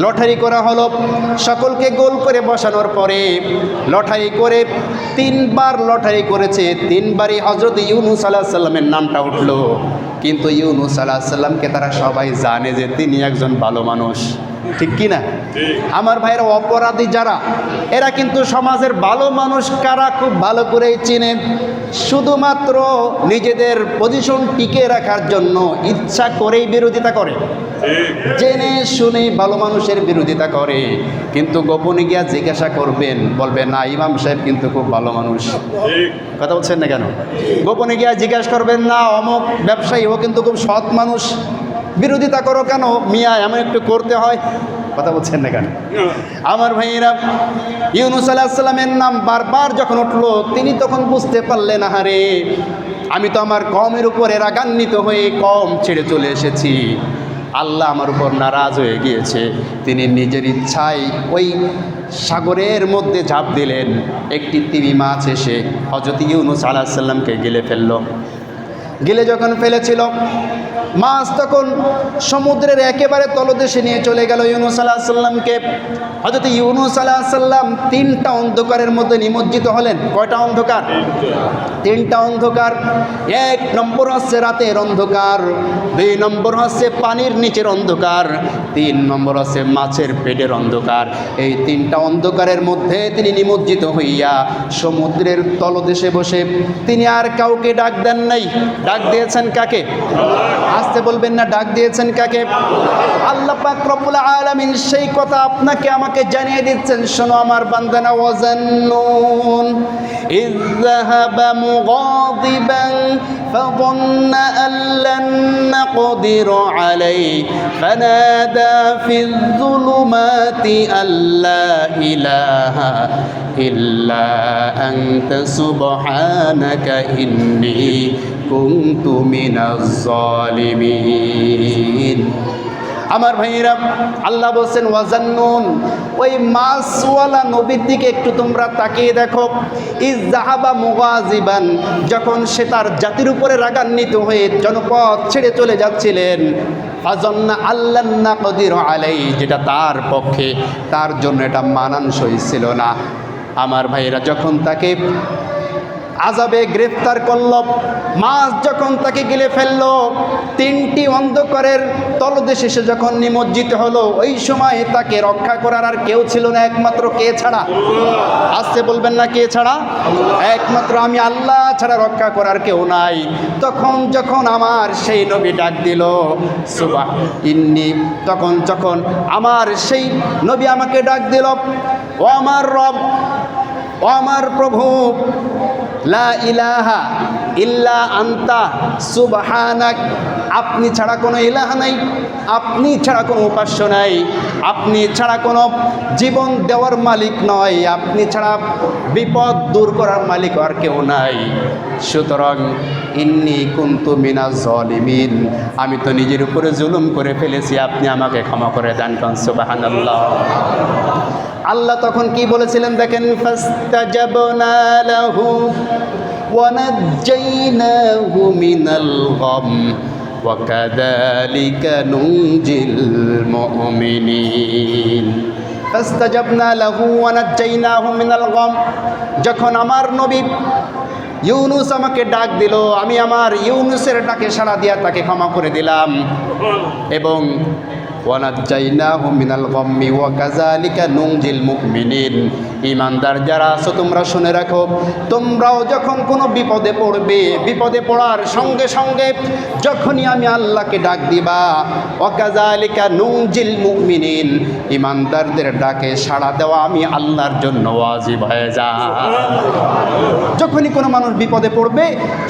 লটারি করা হলো, সকলকে গোল করে বসানোর পরে লটারি করে 3 বার লটারি করেছে, 3 বারই হযরত ইউনূস আলাইহিস সালামের নামটা উঠলো। কিন্তু ইউনূস আলাইহিস সালামকে তারা সবাই জানে যে তিনি একজন ভালো মানুষ, ঠিক কি না? আমার ভাইয়েরা, অপরাধী যারা, এরা কিন্তু সমাজের ভালো মানুষ কারা খুব ভালো করেই চিনে। শুধুমাত্র নিজেদের পজিশন টিকে রাখার জন্য ইচ্ছা করেই বিরোধিতা করে, জেনে শুনে ভালো মানুষের বিরোধিতা করে। কিন্তু গোপনে গিয়া জিজ্ঞাসা করবেন, বলবে না ইমাম সাহেব কিন্তু খুব ভালো মানুষ। কথা বলছেন না কেন? গোপনে গিয়া জিজ্ঞাসা করবেন, না অমুক ব্যবসায়ী ও কিন্তু খুব সৎ মানুষ। বিরোধিতা করো কেন মিয়া, এমন একটু করতে হয়। কথা বলছেন না কেন? আমার ভাইয়েরা, ইউনূস আলাইহিস সালামের নাম বারবার যখন উঠলো, তিনি তখন বুঝতে পারলেন, আহারে আমি তো আমার কওমের উপরে রাগান্বিত হয়ে কওম ছেড়ে চলে এসেছি, আল্লাহ আমার উপর নারাজ হয়ে গিয়েছে। তিনি নিজের ইচ্ছায় ওই সাগরের মধ্যে ঝাঁপ দিলেন। একটি তিমি মাছ এসে হযরত ইউনূস আলাইহিস সালামকে গিলে ফেলল। গিলে যখন ফেলেছিল, মাছ তখন সমুদ্রের একেবারে তলদেশে নিয়ে চলে গেল ইউনূস আলাইহিস সালামকে। হযরত ইউনূস আলাইহিস সালাম 3টা অন্ধকারের মধ্যে নিমজ্জিত হলেন। কয়টা অন্ধকার? 3টা অন্ধকার। 1 নম্বর হচ্ছে রাতের অন্ধকার, 2 নম্বর হচ্ছে পানির নিচের অন্ধকার, 3 নম্বর হচ্ছে মাছের পেটের অন্ধকার। এই 3টা অন্ধকারের মধ্যে তিনি নিমজ্জিত হইয়া সমুদ্রের তলদেশে বসে তিনি আর কাউকে ডাক দেন নাই। ডাক দিয়েছেন কাকে? আসতে বলবেন না, ডাক দিয়েছেন কাকে? আল্লাহ পাক রব্বুল আলামিন সেই কথা আপনাকে আমাকে জানিয়ে দিচ্ছেন। শোনো আমার বান্দানা, ওয়াজান্নুন ইয যাহাবা মুগাদিবান ফাযন্না আন লান নাকদিরু আলাইহি ফানাদা ফিয যুলুমাতি আল্লা ইলাহা ইল্লা আনতা সুবহানাকা ইন্নী কুনতু মিনাজ জালিমিন। আমার ভাইয়েরা, আল্লাহ বলছেন ওয়াজান্নুন, ওই মাছওয়ালা নবীর দিকে একটু তোমরা তাকিয়ে দেখো। ইয যাহাবা মুগাযিবান, যখন সে তার জাতির উপরে রাগান্বিত হয়ে জনপদ ছেড়ে চলে যাচ্ছিলেন, ফাযান্না আল্লান নাকদিরু আলাইহি, যেটা তার পক্ষে, তার জন্য এটা মানানসই ছিল না। আমার ভাইয়েরা, যখন তাকে আযাবে গ্রেফতার করল, মাছ যখন তাকে গিলে ফেলল, 3টি অন্ধকারের তলদেশে সে যখন নিমজ্জিত হলো, ওই সময় তাকে রক্ষা করার আর কেউ ছিল না একমাত্র কে ছাড়া? আসতে বলবেন না কে ছাড়া? একমাত্র আমি আল্লাহ ছাড়া রক্ষা করার কেউ নাই। তখন যখন আমার সেই নবী ডাক দিল সুবাহ ইন্নি, তখন যখন আমার সেই নবী আমাকে ডাক দিল, ও আমার রব, ও আমার প্রভু, লা ইলাহা ইল্লা আনতা সুবহানাক, আপনি ছাড়া কোনো ইলাহা নাই, আপনি ছাড়া কোনো উপাস্য নাই, আপনি ছাড়া কোনো জীবন দেওয়ার মালিক নয়, আপনি ছাড়া বিপদ দূর করার মালিক আর কেউ নাই। সুতরাং ইন্নী কুনতু মিনাজ জালিমিন, আমি তো নিজের উপরে জুলুম করে ফেলেছি, আপনি আমাকে ক্ষমা করে দেন। সুবহানাল্লাহ। আল্লাহ তখন কি বলেছিলেন দেখেন, ফাস্তাজাবনা লাহু ওয়া নাজ্জাইনাহু মিনাল গাম ওয়া কাযালিকা নুনজিল মুমিনিন। ফাস্তাজাবনা লাহু ওয়া নাজ্জাইনাহু মিনাল গাম, যখন আমার নবী ইউনুস আমাকে ডাক দিল, আমি আমার ইউনুসের ডাকে সাড়া দিয়া তাকে ক্ষমা করে দিলাম, এবং ওয়ানাজ্জাইনাহু মিনাল গাম্মি ওয়া কাযালিকা নুনজিল মুমিনিন। ঈমানদার যারা আছো তোমরা শুনে রাখো, তোমরাও যখন কোনো বিপদে পড়বে, বিপদে পড়ার সঙ্গে সঙ্গে যখনই আমি আল্লাহকে ডাক দিবা, ওয়া কাযালিকা নুনজিল মুমিনিন, ঈমানদারদের ডাকে সাড়া দেওয়া আমি আল্লাহর জন্য ওয়াজিব হয়ে যায়। যখনই কোনো মানুষ বিপদে পড়বে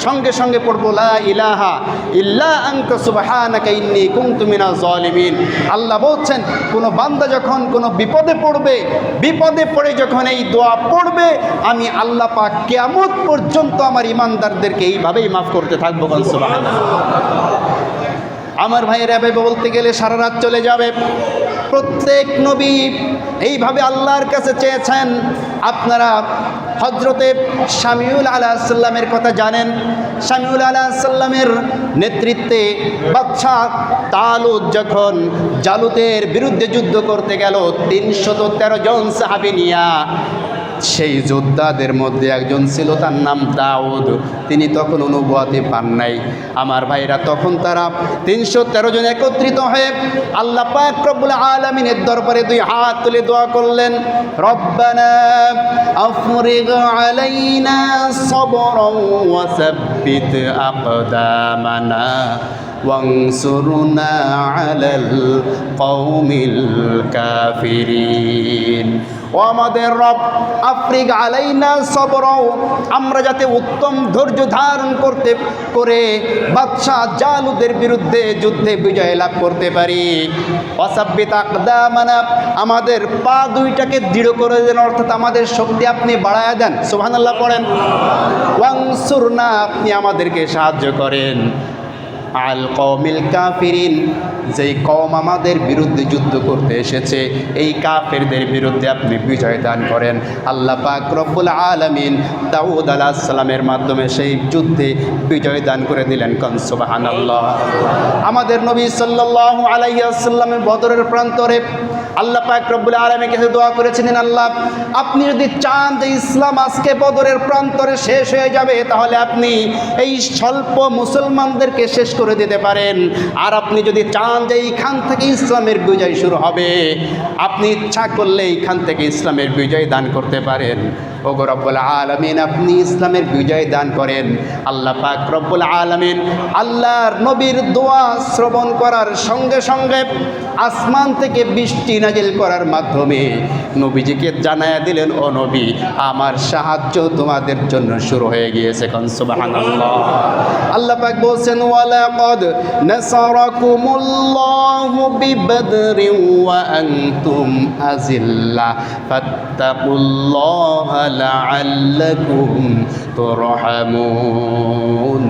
সঙ্গে সঙ্গে পড়বো লা ইলাহা ইল্লা আনতা সুবহানাকা ইন্নী কুনতু মিনাজ জালিমিন। আল্লাহ বলছেন, কোনো বান্দা যখন কোনো বিপদে পড়বে, বিপদে পড়ে যখন এই দোয়া পড়বে, আমি আল্লাহ পাক কিয়ামত পর্যন্ত আমার ঈমানদারদেরকে এইভাবেই মাফ করতে থাকবো। সুবহানাল্লাহ। আমার ভাইয়েরা, এভাবে বলতে গেলে সারা রাত চলে যাবে। প্রত্যেক নবী এইভাবে আল্লাহর কাছে চেয়েছেন। আপনারা হজরতে শামিউল আলাইহিসসালামের কথা জানেন। শামিউল আলাইহিসসালামের নেতৃত্বে বাদশাহ তালুত যখন জালুতের বিরুদ্ধে যুদ্ধ করতে গেল 313 জন সাহাবী নিয়া, সেই যোদ্ধাদের মধ্যে একজন ছিল, তার নাম দাউদ। তিনি তখন অনুভূতি পান নাই। আমার ভাইরা, তখন তারা 313 জন একত্রিত হয়ে আল্লাহ পাক রব্বুল আলামিনের দরবারে 2 হাত তুলে দোয়া করলেন, রব্বানা আফরিগ আলাইনা সাবরান ওয়া সাব্বিত আকদামানা ওয়ানসুরনা আলাল কওমিল কাফিরিন। ও আমাদের রব, আফরিগ আলাইনা সবরাও, আমরা যাতে উত্তম ধৈর্য ধারণ করে বাদশাহ জালুতের বিরুদ্ধে যুদ্ধে বিজয় লাভ করতে পারি। ওয়াসাব্বিত আকদামানা, আমাদের পা দুইটাকে দৃঢ় করে দেন, অর্থাৎ আমাদের শক্তি আপনি বাড়ায়া দেন। সুবহানাল্লাহ পড়েন। ওয়ানসুরনা, আপনি আমাদেরকে সাহায্য করেন আল কওমিল কাফিরিন, যেই কওম আমাদের বিরুদ্ধে যুদ্ধ করতে এসেছে, এই কাফেরদের বিরুদ্ধে আপনি বিজয় দান করেন। আল্লাহ পাক রব্বুল আলামিন দাউদ আলাইহিস সালামের মাধ্যমে সেই যুদ্ধে বিজয় দান করে দিলেন। সুবহানাল্লাহ। আমাদের নবী সাল্লাল্লাহু আলাইহি ওয়াসাল্লামের বদরের প্রান্তরে আল্লাহ পাক রব্বুল আলামিনের কাছে দোয়া করেছিলেন, আল্লাহ আপনি যদি চান যে ইসলাম আজকে বদরের প্রান্তরে শেষ হয়ে যাবে, তাহলে আপনি এই স্বল্প মুসলমানদেরকে শেষ করে দিতে পারেন। আর আপনি যদি চান যে এইখান থেকে ইসলামের বিজয় শুরু হবে, আপনি ইচ্ছা করলে এইখান থেকে ইসলামের বিজয় দান করতে পারেন। ওগো রব্বুল আলামিন, আপনি ইসলামের বিজয় দান করেন। আল্লাহ পাক রব্বুল আলামিন আল্লাহর নবীর দোয়া শ্রবণ করার সঙ্গে সঙ্গে আসমান থেকে বৃষ্টি নাজিল করার মাধ্যমে নবীজিকে জানায়া দিলেন, ও নবী, আমার সাহায্য তোমাদের জন্য শুরু হয়ে গিয়েছে। সুবহানাল্লাহ। আল্লাহ পাক বলছেন, ওয়ালাকাদ নাসারাকুমুল্লাহু বিবদরিন ওয়া আনতুম আযিল্লা ফাত্তাকুল্লাহা লাআল্লাকুম তুরহামুন।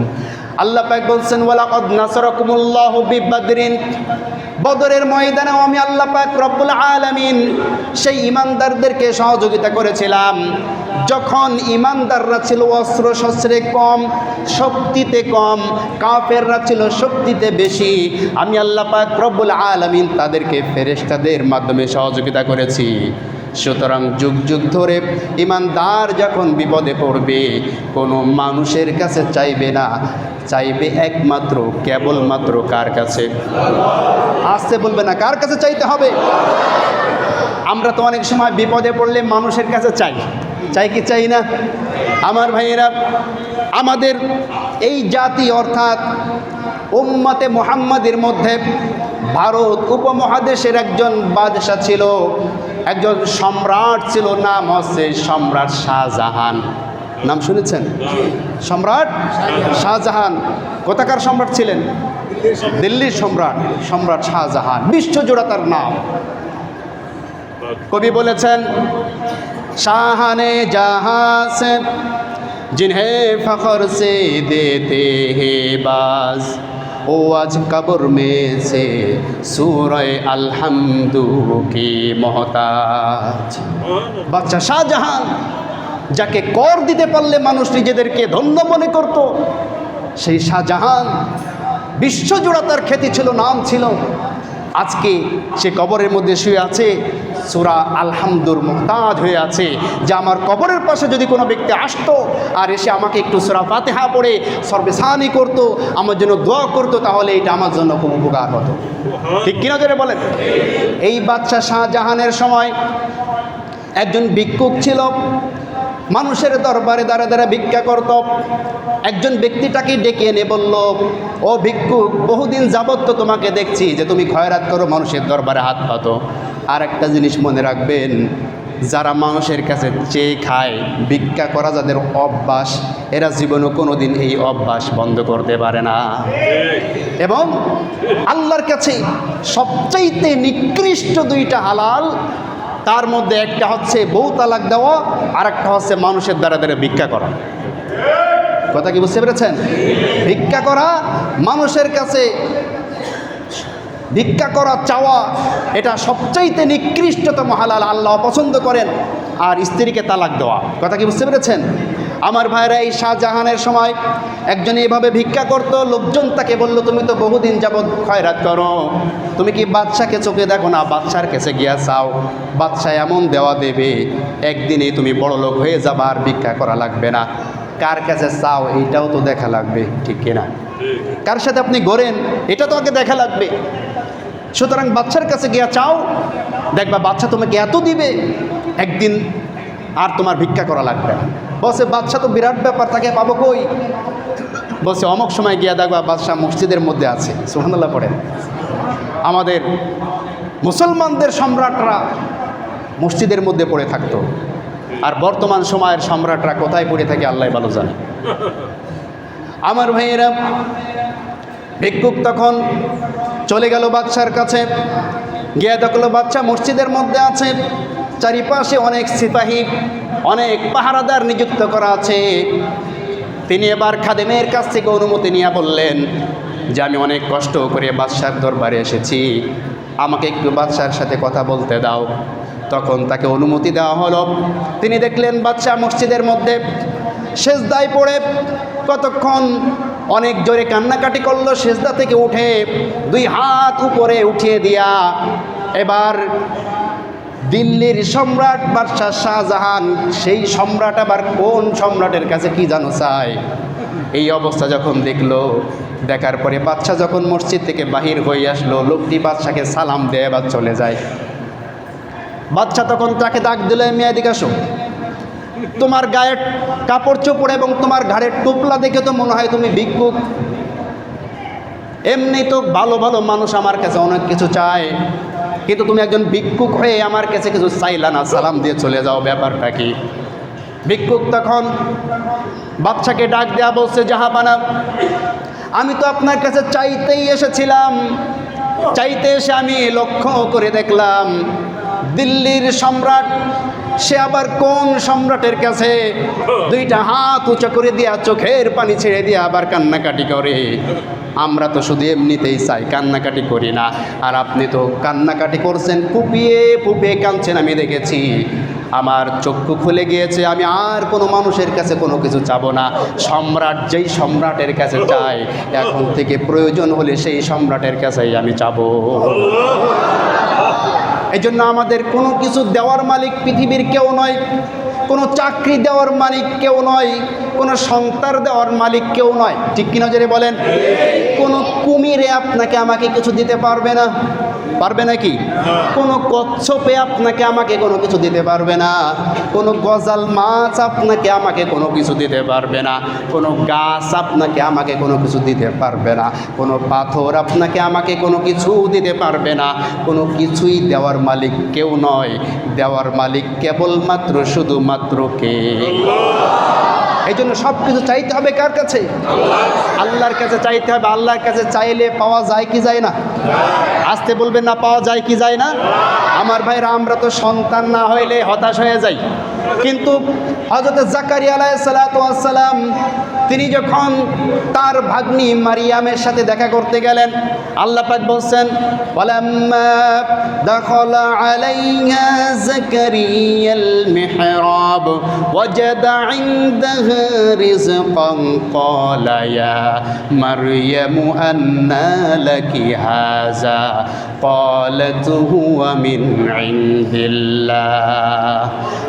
আল্লাহ পাক বলছেন, ওয়ালাকাদ নাসারাকুমুল্লাহু বিবদরিন, বদরের ময়দানেও আমি আল্লাহ পাক রব্বুল আলামিন সেই ঈমানদারদেরকে সহযোগিতা করেছিলাম। যখন ঈমানদাররা ছিল অস্ত্র শস্ত্রে কম, শক্তিতে কম, কাফেররা ছিল শক্তিতে বেশি, আমি আল্লাহ পাক রব্বুল আলামিন তাদেরকে ফেরেশতাদের মাধ্যমে সহযোগিতা করেছি। সুতরাং যুগ যুগ ধরে ইমানদার যখন বিপদে পড়বে কোনো মানুষের কাছে চাইবে না, চাইবে একমাত্র কেবলমাত্র কার কাছে? আসতে বলবে না, কার কাছে চাইতে হবে? আমরা তো অনেক সময় বিপদে পড়লে মানুষের কাছে চাই, চাই কি চাই না? আমার ভাইয়েরা, আমাদের এই জাতি অর্থাৎ উম্মতে মুহাম্মাদের মধ্যে ভারত উপমহাদেশের একজন বাদশা ছিল, একজন সম্রাট ছিল, নাম হচ্ছে সম্রাট শাহজাহান। নাম শুনেছেন? সম্রাট শাহজাহান। কোথাকার সম্রাট ছিলেন? দিল্লির সম্রাট, সম্রাট শাহজাহান। বিশ্বজোড়া তার নাম। কবি বলেছেন, শাহানে জাহাঁ সে जिन्हें फख्र से देते हैं बाज वो आज कब्र में से सूरह अलहम्दु की मोहताज। বাদশা শাহজাহান, যাকে কর দিতে পারলে মানুষ নিজেদেরকে ধন্য মনে করত, সেই শাহজাহান বিশ্বজোড়া তার খ্যাতি ছিল, নাম ছিল। আজকে সে কবরের মধ্যে শুয়ে আছে, সূরা আলহামদুর মুহতাজ হয়ে আছে, যে আমার কবরের পাশে যদি কোনো ব্যক্তি আসতো আর এসে আমাকে একটু সূরা ফাতিহা পড়ে সর্বেসানি করতো, আমার জন্য দোয়া করতো, তাহলে এটা আমার জন্য খুব উপকার হতো। ঠিক কিনা জোরে বলেন? এই বাদশা শাহজাহানের সময় একজন ভিক্ষুক ছিল, মানুষের দরবারে দাঁড়া দাঁড়া ভিক্ষা করত। একজন ব্যক্তিটাকে ডেকে এনে বলল, ও ভিক্ষুক, বহুদিন যাবত তো তোমাকে দেখছি যে তুমি খয়রাত করো, মানুষের দরবারে হাত পাতো। আর একটা জিনিস মনে রাখবেন, যারা মানুষের কাছে চেয়ে খায়, ভিক্ষা করা যাদের অভ্যাস, এরা জীবনে কোনো দিন এই অভ্যাস বন্ধ করতে পারে না। এবং আল্লাহর কাছে সবচাইতে নিকৃষ্ট দুইটা হালাল, তার মধ্যে একটা হচ্ছে বউ তালাক দেওয়া, আর একটা হচ্ছে মানুষের দ্বারা দ্বারা ভিক্ষা করা। কথা কি বুঝতে পেরেছেন? ভিক্ষা করা, মানুষের কাছে ভিক্ষা করা, চাওয়া, এটা সবচাইতে নিকৃষ্টতম হালাল, আল্লাহ পছন্দ করেন। আর স্ত্রীকে তালাক দেওয়া। কথা কি বুঝতে পেরেছেন? আমার ভাইরা, এই শাহজাহানের সময় একজন এইভাবে ভিক্ষা করত। লোকজন তাকে বলল, তুমি তো বহুদিন যাবৎ খয়রাত করো, তুমি কি বাদশাকে চোখে দেখো না? বাদশার কাছে গিয়া চাও, বাদশা এমন দেওয়া দেবে, একদিনে তুমি বড় লোক হয়ে যাবা, আর ভিক্ষা করা লাগবে না। কার কাছে চাও এইটাও তো দেখা লাগবে, ঠিক কিনা? কার সাথে আপনি গড়েন এটা তো আগে দেখা লাগবে। সুতরাং বাচ্চার কাছে গিয়া চাও, দেখবা বাচ্চা তোমাকে এত দিবে, একদিন আর তোমার ভিক্ষা করা লাগবে না। বলছে, বাচ্চা তো বিরাট ব্যাপার, তাকে পাবো কই? বলছে, অমুক সময় গিয়া দেখবা বাদশা মসজিদের মধ্যে আছে। সুবহানাল্লাহ পড়েন। আমাদের মুসলমানদের সম্রাটরা মসজিদের মধ্যে পড়ে থাকতো, আর বর্তমান সময়ের সম্রাটরা কোথায় পড়ে থাকে আল্লাহ ভালো জানে। আমার ভাইয়েরা, ভিক্ষুক তখন চলে গেল বাদশার কাছে, গিয়ে দেখলো বাদশা মসজিদের মধ্যে আছে, চারিপাশে অনেক সিপাহী, অনেক পাহারাদার নিযুক্ত করা আছে। তিনি এবার খাদেমের কাছ থেকে অনুমতি নিয়ে বললেন যে, আমি অনেক কষ্ট করে বাদশার দরবারে এসেছি, আমাকে একটু বাদশার সাথে কথা বলতে দাও। তখন তাকে অনুমতি দেওয়া হলো। তিনি দেখলেন বাদশা মসজিদের মধ্যে সেজদায় পড়ে কতক্ষণ অনেক জোরে কান্নাকাটি করলো। সেজদা থেকে উঠে দুই হাত উপরে উঠিয়ে দিয়া এবার দিল্লির সম্রাট বাদশা শাহজাহান, সেই সম্রাট আবার কোন সম্রাটের কাছে কি জানো চায়। এই অবস্থা যখন দেখলো, দেখার পরে বাদশা যখন মসজিদ থেকে বাহির হয়ে আসলো, লোকটি বাদশাকে সালাম দিয়ে এবার চলে যায়। বাদশা তখন তাকে ডাক দিল, মেয়ে এদিকে আসো, তোমার গায়ের কাপড় চোপড় এবং তোমার ঘাড়ের টোপলা দেখে তো মনে হয় তুমি ভিক্ষুক। এমনি তো ভালো ভালো মানুষ আমার কাছে অনেক কিছু চায়, কিন্তু তুমি একজন ভিক্ষুক হয়ে আমার কাছে কিছু চাইলা না, সালাম দিয়ে চলে যাও, ব্যাপারটা কি? ভিক্ষুক তখন বাদশাকে ডাক দেয়া বলছে, জাহাপানা, আমি তো আপনার কাছে চাইতেই এসেছিলাম। চাইতে এসে আমি লক্ষ্য করে দেখলাম দিল্লির সম্রাট, সে আবার কোন সম্রাটের কাছে দুইটা হাত উঁচু করে দিয়া চোখের পানি ছেড়ে দিয়া আবার কান্নাকাটি করে। আমরা তো শুধু এমনিতেই চাই, কান্নাকাটি করি না। আর আপনি তো কান্নাকাটি করছেন, ফুপিয়ে ফুপিয়ে কাঁদছেন, আমি দেখেছি। আমার চক্ষু খুলে গিয়েছে, আমি আর কোনো মানুষের কাছে কোনো কিছু চাবো না। সম্রাট যেই সম্রাটের কাছে চাই, এখন থেকে প্রয়োজন হলে সেই সম্রাটের কাছেই আমি চাবো। এই জন্য আমাদের কোনো কিছু দেওয়ার মালিক পৃথিবীর কেউ নয়, কোনো চাকরি দেওয়ার মালিক কেউ নয়, কোনো সন্তান দেওয়ার মালিক কেউ নয়। ঠিক কিনা জোরে বলেন? কোনো কুমিরে আপনাকে আমাকে কিছু দিতে পারবে না, পারবে নাকি? কোনো কচ্ছপে আপনাকে আমাকে কোনো কিছু দিতে পারবে না, কোনো গজাল মাছ আপনাকে আমাকে কোনো কিছু দিতে পারবে না, কোনো গাছ আপনাকে আমাকে কোনো কিছু দিতে পারবে না, কোনো পাথর আপনাকে আমাকে কোনো কিছু দিতে পারবে না। কোনো কিছুই দেওয়ার মালিক কেউ নয়, দেওয়ার মালিক কেবলমাত্র শুধুমাত্র কে? এই জন্য সব কিছু চাইতে হবে কার কাছে? আল্লাহর কাছে চাইতে হবে। আল্লাহর কাছে চাইলে পাওয়া যায় কি যায় না? আসতে বলবেন না, পাওয়া যায় কি যায় না? আমার ভাইরা, আমরা তো সন্তান না হইলে হতাশ হয়ে যাই, কিন্তু হযরত জাকারিয়া আলাইহিস সালাতু ওয়াস সালাম তিনি যখন তার ভাগ্নি মারিয়ামের সাথে দেখা করতে গেলেন, আল্লাহ পাক বলছেন, ওয়ালাম্মা দাখালা আলাইহা জাকারিয়াল মিহরাব ওয়াজাদা ইনদাহা রিজকান ক্বালা ইয়া মারইয়ামু আন্না লাকি হাযা ক্বালাত হুয়া মিন ইনদিল্লাহ।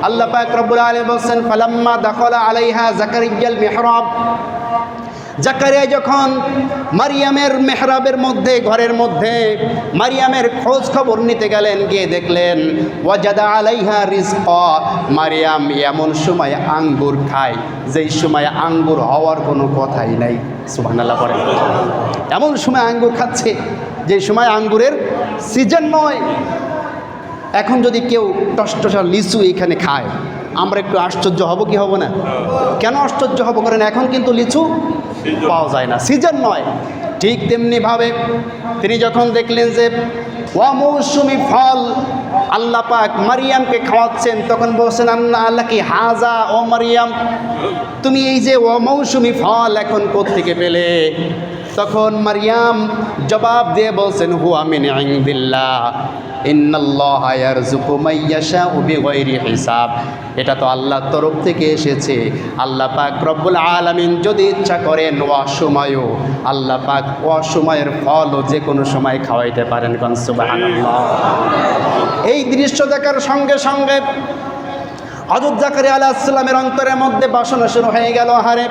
আল্লাহ পাক রব্বুল আলামিন বলছেন, ফালাম্মা দাখালা আলাইহা জাকারিয়াল মিহরাব, জাকারিয়া যখন মারিয়ামের মেহরাবের মধ্যে, ঘরের মধ্যে মারিয়ামের খোঁজ খবর নিতে গেলেন, গিয়ে দেখলেন ওয়াজাদা আলাইহা রিজকা, মারিয়াম এমন সময় আঙ্গুর খায় যেই সময় আঙ্গুর হওয়ার কোনো কথাই নাই। সুবহানাল্লাহ পড়েন। এমন সময় আঙ্গুর খাচ্ছে যেই সময় আঙ্গুরের সিজন নয়। এখন যদি কেউ টসটসা লিচু এইখানে খায়, আমরা একটু আশ্চর্য হব কি হব না? কেন আশ্চর্য হব? করেন এখন কিন্তু লিচু পাওয়া যায় না, সিজন নয়। ঠিক তেমনিভাবে তিনি যখন দেখলেন যে অমৌসুমি ফল আল্লাহ পাক মারিয়ামকে খাওয়াচ্ছেন, তখন বলছেন, আল্লাহ কি হাজা, ও মারিয়াম তুমি এই যে অমৌসুমি ফল এখন কোত্থেকে পেলে? তখন মারিয়াম জবাব দিয়ে বলছেন, হুয়া মিন ইনদিল্লাহ ইন্নাল্লাহা ইয়ারযুকু মান ইয়াশাউ বিগাইরি হিসাব। এটা তো আল্লাহর তরফ থেকে এসেছে। আল্লাহ পাক রব্বুল আলামিন যদি ইচ্ছা করেন অসময়ও আল্লাহ পাক অসময়ের ফলও যে কোনো সময় খাওয়াইতে পারেন। কোন সুবহানাল্লাহ। এই দৃশ্য দেখার সঙ্গে সঙ্গে হযরত জাকারিয়া আলাইহিস সালামের অন্তরের মধ্যে বাসনা শুরু হয়ে গেল, হারে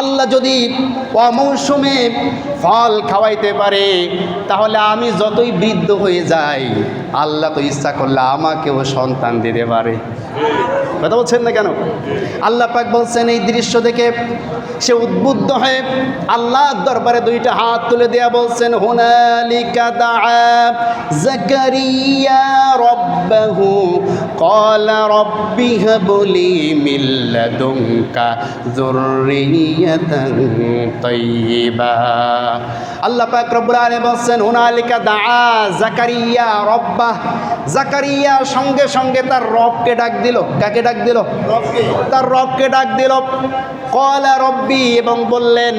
আল্লাহ যদি অমৌসুমে ফল খাওয়াইতে পারে, তাহলে আমি যতই বৃদ্ধ হয়ে যাই, আল্লাহ তো ইচ্ছা করলে আমাকেও সন্তান দিতে পারে। কথা বলছেন না কেন? আল্লাহ পাক বলছেন, এই দৃশ্য দেখে সে উদ্বুদ্ধ হয়ে আল্লাহর দরবারে দুইটা হাত তুলে দেয়া বলছেন, হুনালিকা দাআ জাকারিয়া রাব্বাহু ক্বালা রাব্বি হাবলি মিন লাদুনকা যুররিয়াতান তাইয়্যিবা। আল্লাহ পাক রব্বুল আলামিন বলছেন, হুনালিকা দাআ জাকারিয়া রাব্বাহ। জাকারিয়া সঙ্গে সঙ্গে তার রবকে ডাক দিল। কাকে ডাক দিল? তার রবকে ডাক দিল। ক্বালা রব্বি, এবং বললেন,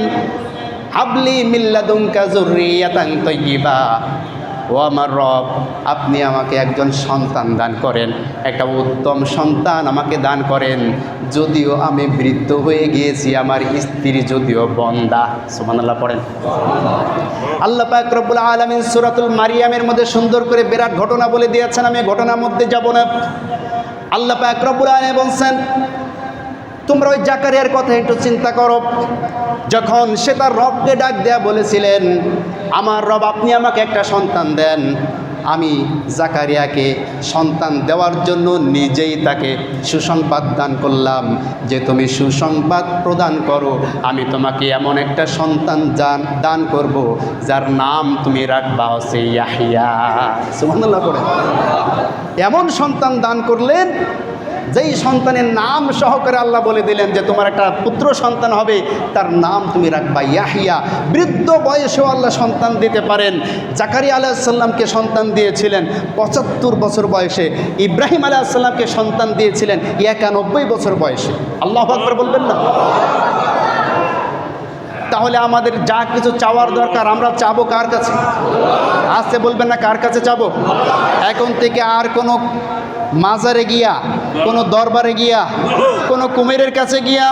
হাবলি মিন লাদুনকা যুররিয়াতান তাইয়্যিবা, ও আমার রব, আপনি আমাকে একজন সন্তান দান করেন, একটা উত্তম সন্তান আমাকে দান করেন। যদিও আমি বৃদ্ধ হয়ে গিয়েছি, আমার স্ত্রী যদিও বন্দা। সুবহানাল্লাহ পড়েন। আল্লাহ পাক রব্বুল আলামিন সূরাতুল মারিয়ামের মধ্যে সুন্দর করে বিরাট ঘটনা বলে দিয়েছেন, আমি ঘটনার মধ্যে যাব না। আল্লাহ পাক রব্বুল আলামিন বলছেন, তোমরা ওই জাকারিয়ার কথা একটু চিন্তা করো। যখন সে তার রবকে ডাক দেয়া বলেছিলেন, আমার রব আপনি আমাকে একটা সন্তান দেন, আমি জাকারিয়াকে সন্তান দেওয়ার জন্য নিজেই তাকে সুসংবাদ দান করলাম যে তুমি সুসংবাদ প্রদান করো, আমি তোমাকে এমন একটা সন্তান দান করব যার নাম তুমি রাখবা হচ্ছে ইয়াহইয়া। সুবহানাল্লাহ করে এমন সন্তান দান করলেন যেই সন্তানের নাম সহকারে আল্লাহ বলে দিলেন যে তোমার একটা পুত্র সন্তান হবে, তার নাম তুমি রাখবা ইয়াহইয়া। বৃদ্ধ বয়সেও আল্লাহ সন্তান দিতে পারেন। জাকারিয়া আলাইহিস সালামকে সন্তান দিয়েছিলেন ৭৫ বছর বয়সে, ইব্রাহিম আলাইহিস সালামকে সন্তান দিয়েছিলেন ৯১ বছর বয়সে। আল্লাহু আকবার বলবেন না? তাহলে আমাদের যা কিছু চাওয়ার দরকার আমরা চাবো কার কাছে? আসতে বলবেন না, কার কাছে চাবো? এখন থেকে আর কোনো মাজারে গিয়া, কোনো দরবারে গিয়া, কোনো কুমিরের কাছে গিয়া,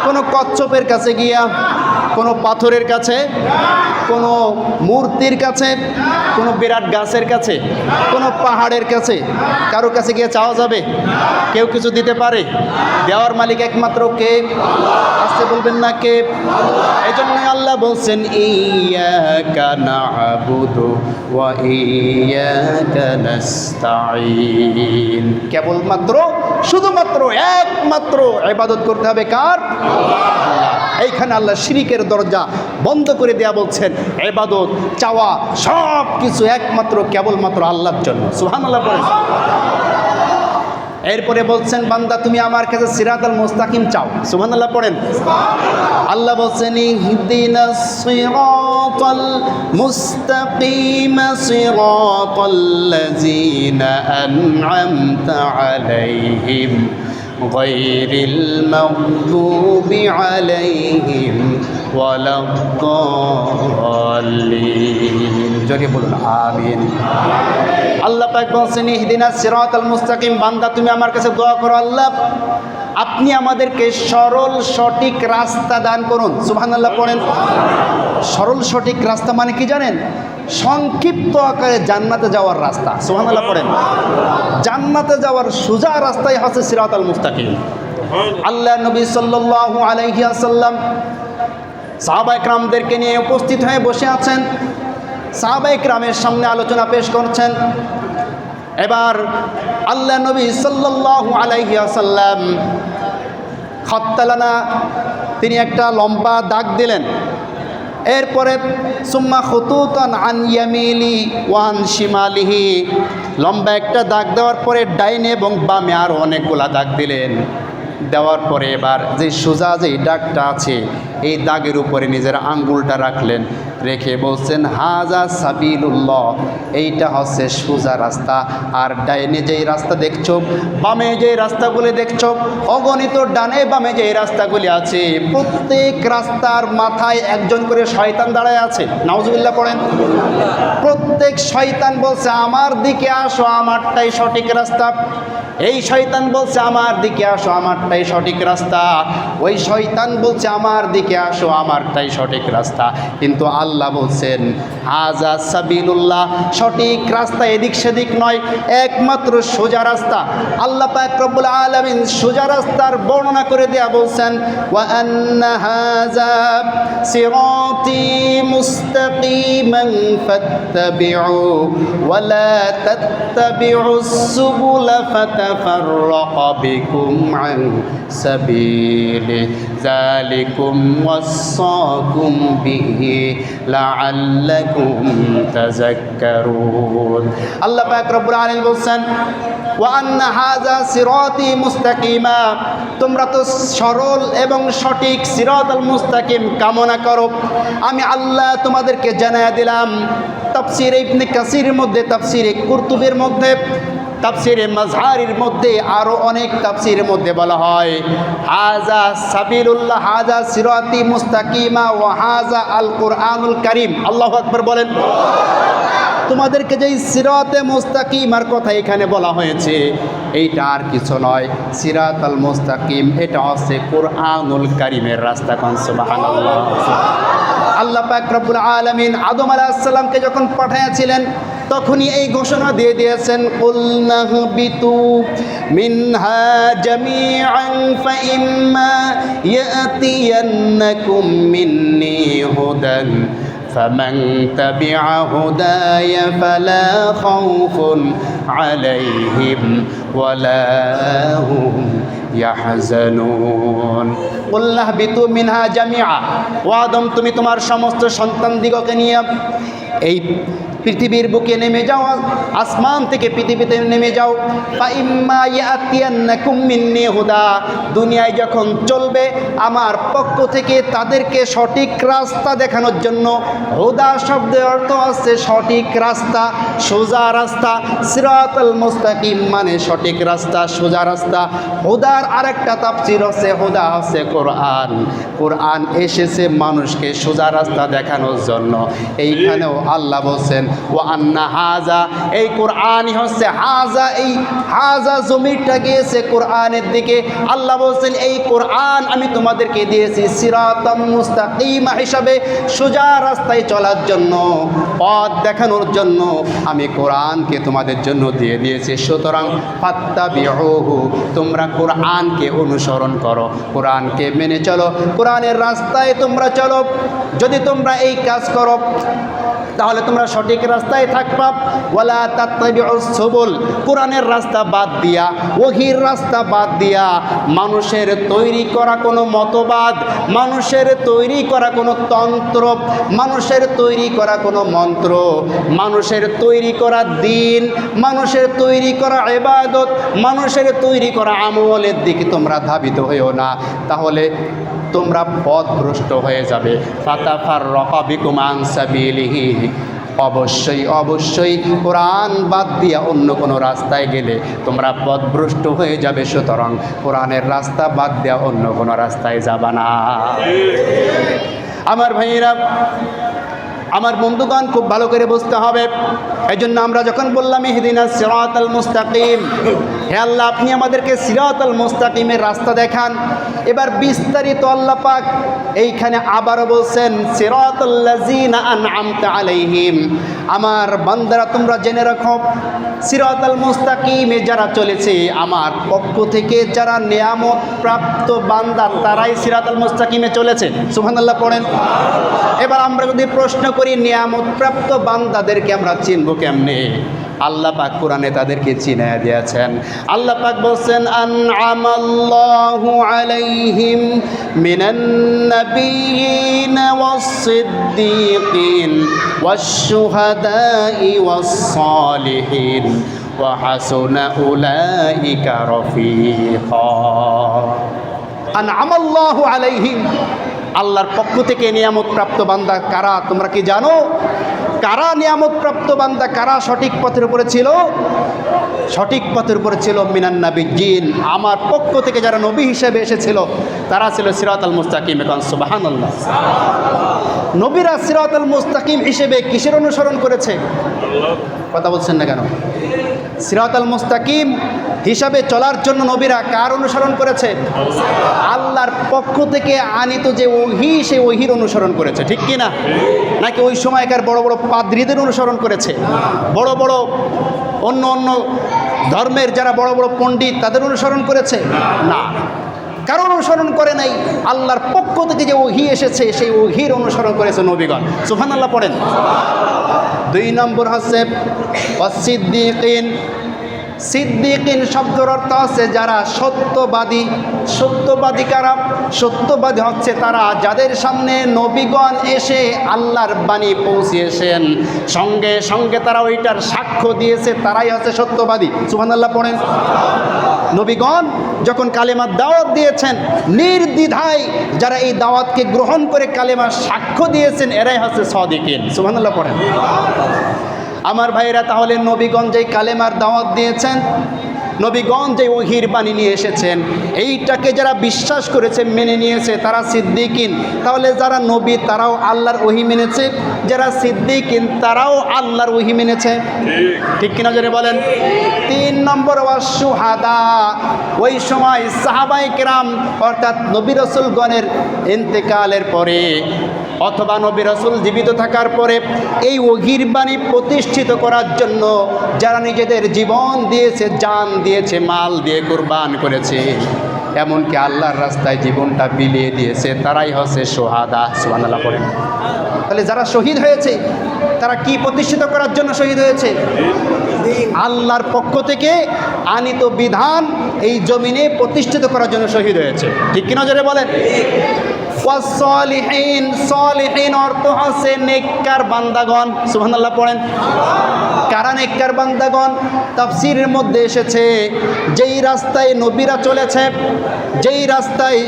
কোনো কচ্ছপের কাছে গিয়া কোনো পাথরের কাছে, কোনো মূর্তির কাছে, কোনো বিরাট গাছের কাছে, কোনো পাহাড়ের কাছে, কারো কাছে গিয়ে চাওয়া যাবে? কেউ কিছু দিতে পারে? দেওয়ার মালিক একমাত্র কে? আসতে বলবেন না কে? এই জন্যই আল্লাহ বলছেন ইয়াকা না'বুদু ওয়া ইয়াকা নাস্তাঈন। কেবলমাত্র, শুধুমাত্র, একমাত্র ইবাদত করতে হবে কার? এইখানে আল্লাহ শিরিকের দরজা বন্ধ করে দেয়া বলছেন ইবাদত, চাওয়া, সব কিছু একমাত্র কেবলমাত্র আল্লাহর জন্য। সুবহানাল্লাহ বলেন। এরপরে বলছেন বান্দা তুমি আমার কাছে সিরাতাল মুস্তাকিম চাও। সুবহানাল্লাহ পড়েন। আল্লাহ বলছেন ইহদিনাস সিরাতাল মুস্তাকিম সিরাতাল্লাযীনা আন'আমতা আলাইহিম গায়রিল মাগদুবি আলাইহিম ওয়ালাদ-দাল্লিন। জোরে বলুন আমিন। আল্লাহ পাক বলছেন ইহদিনাস সিরাতাল মুস্তাকিম, বান্দা তুমি আমার কাছে দোয়া করো আল্লাহ আপনি আমাদেরকে সরল সঠিক রাস্তা দান করুন। সুবহানাল্লাহ পড়েন। সরল সঠিক রাস্তা মানে কি জানেন? সংক্ষিপ্ত আকারে জান্নাতে যাওয়ার রাস্তা। সুবহানাল্লাহ পড়েন। জান্নাতে যাওয়ার সোজা রাস্তাই হচ্ছে সিরাতাল মুস্তাকিম। আল্লাহ নবী সাল্লাল্লাহু আলাইহি ওয়াসাল্লাম সাহাবায়ে কেরামদেরকে নিয়ে উপস্থিত হয়ে বসে আছেন, সাহাবায়ে কেরামের সামনে আলোচনা পেশ করছেন। এবার আল্লাহ নবী সাল্লাল্লাহু আলাইহি ওয়াসাল্লাম খাত্তালানা, তিনি একটা লম্বা দাগ দিলেন। এরপরে সুম্মা খুতুতান আন ইয়ামিলি ওয়া আন শিমালিহি, লম্বা একটা দাগ দেওয়ার পরে ডাইনে এবং বামে আরও অনেকগুলা দাগ দিলেন। দেওয়ার পরে এবার যে সোজা যে দাগটা আছে এই দাগের উপরে নিজের আঙ্গুলটা রাখলেন, রেখে বলছেন হাজা সাবিলুল্লাহ, এইটা হচ্ছে সোজা রাস্তা। আর ডাইনে যেই রাস্তা দেখছো, বামে যেই রাস্তাগুলি দেখছো, অগণিত ডানে বামে যেই রাস্তাগুলি আছে, প্রত্যেক রাস্তার মাথায় একজন করে শয়তান দাঁড়ায় আছে। নাউজুবিল্লাহ পড়েন। প্রত্যেক শয়তান বলছে আমার দিকে আসো, আমারটাই সঠিক রাস্তা। এই শয়তান বলছে আমার দিকে আসো, আমারটাই সঠিক রাস্তা। ওই শয়তান বলছে আমার দিকে আসো, আমারটাই সঠিক রাস্তা। কিন্তু আল্লাহ বলছেন হাজা সাবিলুল্লাহ, সঠিক রাস্তা এদিক সেদিক নয়, একমাত্র সোজা রাস্তা। আল্লাহ পাক রব্বুল আলামিন সোজা রাস্তার বর্ণনা করে দেয়া বলছেন ওয়া আন্না হাযা সিরাতি মুস্তাকিমান ফাত্তাবিউ ওয়া লা তাত্তাবিউস সুবুলা ফাতাফাররাকা বিকুম আন সাবিলি যালিকুম ওয়াসাকুম বিহি লাআল্লাকুম তাযাক্কারুন। আল্লাহ পাক রব্বুল আলামিন বলছেন ওয়া আন্না হাযা সিরাতি মুস্তাকিমা, তোমরা তো সরল এবং সঠিক সিরাতাল মুস্তাকিম কামনা করো, আমি আল্লাহ তোমাদেরকে জানায়া দিলাম। তাফসীরে ইবনে কাসিরের মধ্যে, তাফসীরে কুরতুবীর মধ্যে, তাফসীরে মাজহারির মধ্যে, আরও অনেক তাফসীরের মধ্যে বলা হয় হাজা সাবিলুল্লাহ, হাজা সিরাতি মুস্তাকিমা ওয়া হাজা আল কুরআনুল কারীম। আল্লাহু আকবার বলেন। তোমাদেরকে যেই সিরাতে মুস্তাকিমার কথা এখানে বলা হয়েছে, এইটা আর কিছু নয়, সিরাতাল মুস্তাকিম এটা হচ্ছে কুরআনুল কারীমের রাস্তা। কোন সুবহানাল্লাহ। আল্লাহ পাক রব্বুল আলামিন আদম আলাইহিস সালামকে যখন পাঠিয়েছিলেন তখনই এই ঘোষণা দিয়ে দিয়েছেন কুলনাহবিতু মিনহা জামিআন ফাইম্মা ইয়াতিয়ান্নাকুম মিন্নি হুদান ফামান তাবিআ হুদায়া ফালা খাউফুন আলাইহিম ওয়ালা হুম ইয়াহজানুন। কুলনাহবিতু মিনহা জামিআ, ও আদম তুমি তোমার সমস্ত সন্তানদিগকে নিয়ে এই পৃথিবীর বুকে নেমে যাও, আসমান থেকে পৃথিবীতে নেমে যাও। ফাইম্মা ইয়াতিয়ান্নাকুম মিন্নি হুদা, দুনিয়ায় যখন চলবে আমার পক্ষ থেকে তাদেরকে সঠিক রাস্তা দেখানোর জন্য। হুদা শব্দের অর্থ আছে সঠিক রাস্তা, সোজা রাস্তা। সিরাতাল মুস্তাকিম মানে সঠিক রাস্তা, সোজা রাস্তা। হুদার আরেকটা তাফসীর হচ্ছে হুদা হচ্ছে কোরআন। কোরআন এসেছে মানুষকে সোজা রাস্তা দেখানোর জন্য। এইখানেও আল্লাহ বলছেন ওয়া আন্না হাজা, এই কোরআনই হচ্ছে হাজা, এই হাজা জমিরটা গিয়েছে কোরআনের দিকে। আল্লাহ বলছেন এই কোরআন আমি তোমাদেরকে দিয়েছি সিরাতাম মুস্তাকিমা হিসাবে, সোজা রাস্তায় চলার জন্য, পথ দেখানোর জন্য আমি কোরআনকে তোমাদের জন্য দিয়ে দিয়েছি। সুতরাং ফাত্তাবিউহু, তোমরা কোরআনকে অনুসরণ করো, কোরআনকে মেনে চলো, কোরআনের রাস্তায় তোমরা চলো। যদি তোমরা এই কাজ করো তাহলে তোমরা সঠিক রাস্তায় থাকবা। ওয়ালা তাত্তাবিউস সুবুল, কোরআনের রাস্তা বাদ দিয়া, ওহির রাস্তা বাদ দিয়া মানুষের তৈরি করা কোনো মতবাদ, মানুষের তৈরি করা কোনো তন্ত্র, মানুষের তৈরি করা কোনো মন্ত্র, মানুষের তৈরি করা দিন, মানুষের তৈরি করা ইবাদত, মানুষের তৈরি করা আমলের দিকে তোমরা ধাবিত হইও না, তাহলে তোমরা পথভ্রষ্ট হয়ে যাবে। ফাতাফাররাকা বিকুম আন সাবিলিহি, অবশ্যই অবশ্যই কোরআন বাদ দিয়া অন্য কোনো রাস্তায় গেলে তোমরা পথভ্রষ্ট হয়ে যাবে। সুতরাং কোরআনের রাস্তা বাদ দিয়া অন্য কোনো রাস্তায় যাবা না। আমার ভাইয়েরা, আমার বন্ধুগণ, খুব ভালো করে বুঝতে হবে। এই জন্য আমরা যখন বললাম ইহদিনাস সিরাতাল মুস্তাকিম, হে আল্লাহ আপনি আমাদেরকে সিরাতাল মুস্তাকিমের রাস্তা দেখান। এবার বিস্তারিত আল্লাহ পাক এইখানে আবারও বলছেন সিরাতাল লাযিনা আনআমতা আলাইহিম, আমার বান্দারা তোমরা জেনে রাখো সিরাতাল মুস্তাকিমে যারা চলেছে আমার পক্ষ থেকে, যারা নিয়ামত প্রাপ্ত বান্দা তারাই সিরাতাল মুস্তাকিমে চলেছে। সুবহানাল্লাহ পড়েন। এবার আমরা যদি প্রশ্ন করি নিয়ামত প্রাপ্ত বান্দাদেরকে আমরা চিনব কেমনে? আল্লাহ পাক কোরআনে তাদেরকে চিনায়া দিয়েছেন। আল্লাহ পাক বলছেন আনআমাল্লাহু আলাইহিম মিনান নাবিয়িন ওয়াস-সিদ্দীকিন ওয়াশ-শুহাদাই ওয়াস-সালিহিন ওয়া হাসুনা উলাইকা রফিকা। আনআমাল্লাহু আলাইহিম, আল্লাহর পক্ষ থেকে নিয়ামত প্রাপ্ত বান্দা কারা তোমরা কি জানো? কারা নিয়ামত প্রাপ্ত বান্দা, কারা সঠিক পথের উপরে ছিল? সঠিক পথের উপরে ছিল মিনান নাবিয়্যিন, আমার পক্ষ থেকে যারা নবী হিসেবে এসেছিল তারা ছিল সিরাতাল মুস্তাকিম। এখন সুবহানাল্লাহ, নবীরা সিরাতাল মুস্তাকিম হিসেবে কিসের অনুসরণ করেছে? কথা বলছেন না কেন? সিরাতাল মুস্তাকিম হিসাবে চলার জন্য নবীরা কার অনুসরণ করেছে? আল্লাহর পক্ষ থেকে আনিত যে ওহী, সেই ওহীর অনুসরণ করেছে, ঠিক কি না? নাকি ওই সময়কার বড় বড় পাদ্রীদের অনুসরণ করেছে? বড় বড় অন্য অন্য ধর্মের যারা বড় বড় পণ্ডিত তাদের অনুসরণ করেছে? না, কারণ অনুসরণ করে নাই। আল্লাহর পক্ষ থেকে যে ওহী এসেছে সেই ওহীর অনুসরণ করেছে নবীগণ। সুবহানাল্লাহ পড়েন। 2 নম্বর হচ্ছে ওয়াস-সিদ্দীকিন। সিদ্দিকিন শব্দের অর্থ আছে যারা সত্যবাদী। সত্যবাদী কারা? সত্যবাদী হচ্ছে তারা যাদের সামনে নবীগণ এসে আল্লাহর বাণী পৌঁছিয়েছেন, সঙ্গে সঙ্গে তারা ওইটার সাক্ষ্য দিয়েছে, তারাই হচ্ছে সত্যবাদী। সুবহানাল্লাহ পড়েন। নবীগণ যখন কালেমার দাওয়াত দিয়েছেন, নির্দ্বিধায় যারা এই দাওয়াতকে গ্রহণ করে কালেমার সাক্ষ্য দিয়েছেন, এরাই হচ্ছে সাদিকিন। সুবহানাল্লাহ পড়েন। আমার ভাইরা, তাহলে নবীগণ যেই কালেমার দাওয়াত দিয়েছেন, নবীগণ যে ওহীর বাণী নিয়ে এসেছেন, এইটাকে যারা বিশ্বাস করেছে, মেনে নিয়েছে, তারা সিদ্দিকিন। তাহলে যারা নবী তারাও আল্লাহর ওহী মেনেছে, যারা সিদ্দিকিন তারাও আল্লাহর ওহী মেনেছে, ঠিক কিনা জোরে বলেন? 3 নম্বর ওয়াস-শুহাদা। ওই সময় সাহাবায়ে কেরাম অর্থাৎ নবী রাসূলগণের ইন্তেকালের পরে অথবা নবী রাসূল জীবিত থাকার পরে এই ওহীর বাণী প্রতিষ্ঠিত করার জন্য যারা নিজেদের জীবন দিয়েছে, জান দিয়েছে, মাল দিয়ে কুরবান করেছে, এমনকি আল্লাহর রাস্তায় জীবনটা বিলিয়ে দিয়েছে, তারাই হচ্ছে শুহাদা। সুবহানাল্লাহ পড়েন। তাহলে যারা শহীদ হয়েছে তারা কি প্রতিষ্ঠিত করার জন্য শহীদ হয়েছে? আল্লাহর পক্ষ থেকে আনিত বিধান এই জমিনে প্রতিষ্ঠিত করার জন্য শহীদ হয়েছে, ঠিক কিনা জোরে বলেন? ওয়াস-সালিহিন, সালিহিন অর্থ হচ্ছে নেককার বান্দাগণ। সুবহানাল্লাহ পড়েন। কারা নেককার বান্দাগণ? তাফসীরের মধ্যে এসেছে যেই রাস্তায় নবীরা চলেছে, যেই রাস্তায়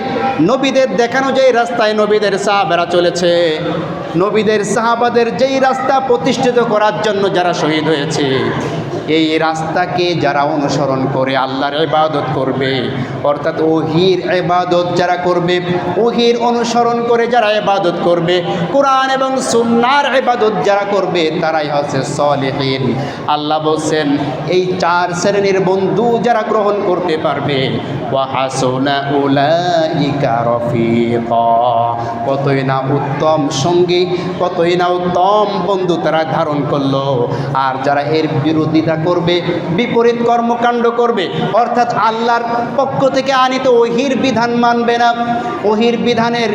নবীদের দেখানো, যেই রাস্তায় নবীদের সাহাবারা চলেছে, নবীদের সাহাবাদের যেই রাস্তা প্রতিষ্ঠিত করার জন্য যারা শহীদ হয়েছে, এই রাস্তাকে যারা অনুসরণ করে আল্লাহর ইবাদত করবে, অর্থাৎ ওহির ইবাদত যারা করবে, ওহির অনুসরণ করে যারা ইবাদত করবে, কোরআন এবং সুন্নাহর ইবাদত যারা করবে, তারাই হচ্ছে সলিহিন। আল্লাহ বলছেন এই 4 শ্রেণীর বন্ধু যারা গ্রহণ করতে পারবে, ওয়া হাসুনা উলাইকা রফিকা, কতই না উত্তম সঙ্গী, কতই না উত্তম বন্ধু তারা ধারণ করলো। আর যারা এর বিরোধিতা করবে, বিপরীত কর্মকাণ্ড করবে, অর্থাৎ আল্লাহর পক্ষ থেকে আনিত ওহির বিধান মানবে না, ওহির বিধানের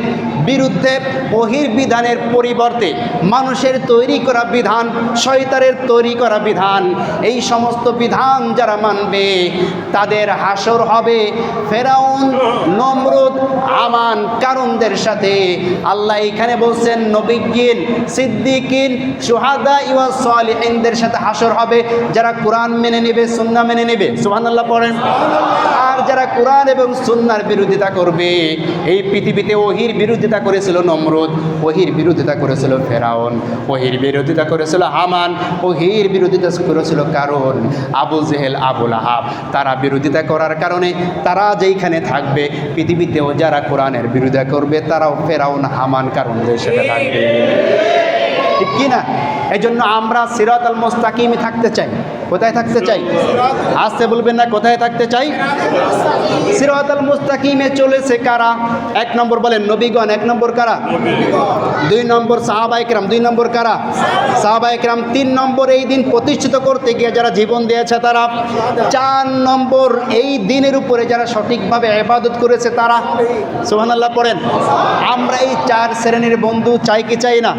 বিরুদ্ধে, ওহির বিধানের পরিবর্তে মানুষের তৈরি করা বিধান, শয়তানের তৈরি করা বিধান, এই সমস্ত বিধান যারা মানবে তাদের হাসর হবে ফেরাউন, নমরুদ, আমান, কারুনদের সাথে। আল্লাহ এখানে বলছেন নবিয়্যিন, সিদ্দিকিন, শুহাদা ওয়া সালিহিনদের সাথে হাসর হবে যারা কোরআন মেনে নেবে, সুন্নাহ মেনে নেবে। সুবহানাল্লাহ পড়েন। আর যারা কোরআন এবং সুন্নাহর বিরোধিতা করবে, এই পৃথিবীতে ওহির বিরোধিতা করেছিল নমরুদ, ওহির বিরোধিতা করেছিল ফেরাউন, ওহির বিরোধিতা করেছিল হামান, ওহির বিরোধিতা করেছিল কারুন, আবু জেহেল, আবু লাহাব। তারা বিরোধিতা করার কারণে তারা যেইখানে থাকবে, পৃথিবীতেও যারা কোরআনের বিরোধিতা করবে তারাও ফেরাউন, হামান, কারুনদের সাথে থাকবে। ঠিক কি না? এই জন্য আমরা সিরাতাল মুস্তাকিমে থাকতে চাই। কোথায় থাকতে চাই? আসতে বলবেন না, কোথায় থাকতে চাই? সিরাতাল মুস্তাকিমে চলেছে কারা? 1 নম্বর বলেন নবীগণ, 1 নম্বর কারা? 2 নম্বর সাহাবায়ে কেরাম, 2 নম্বর কারা? সাহাবায়ে কেরাম। 3 নম্বর এই দিন প্রতিষ্ঠিত করতে গিয়ে যারা জীবন দিয়েছে তারা। 4 নম্বর এই দিনের উপরে যারা সঠিকভাবে ইবাদত করেছে তারা। সুবহানাল্লাহ পড়েন। আমরা এই 4 শ্রেণীর বন্ধু চাই কি চাই না?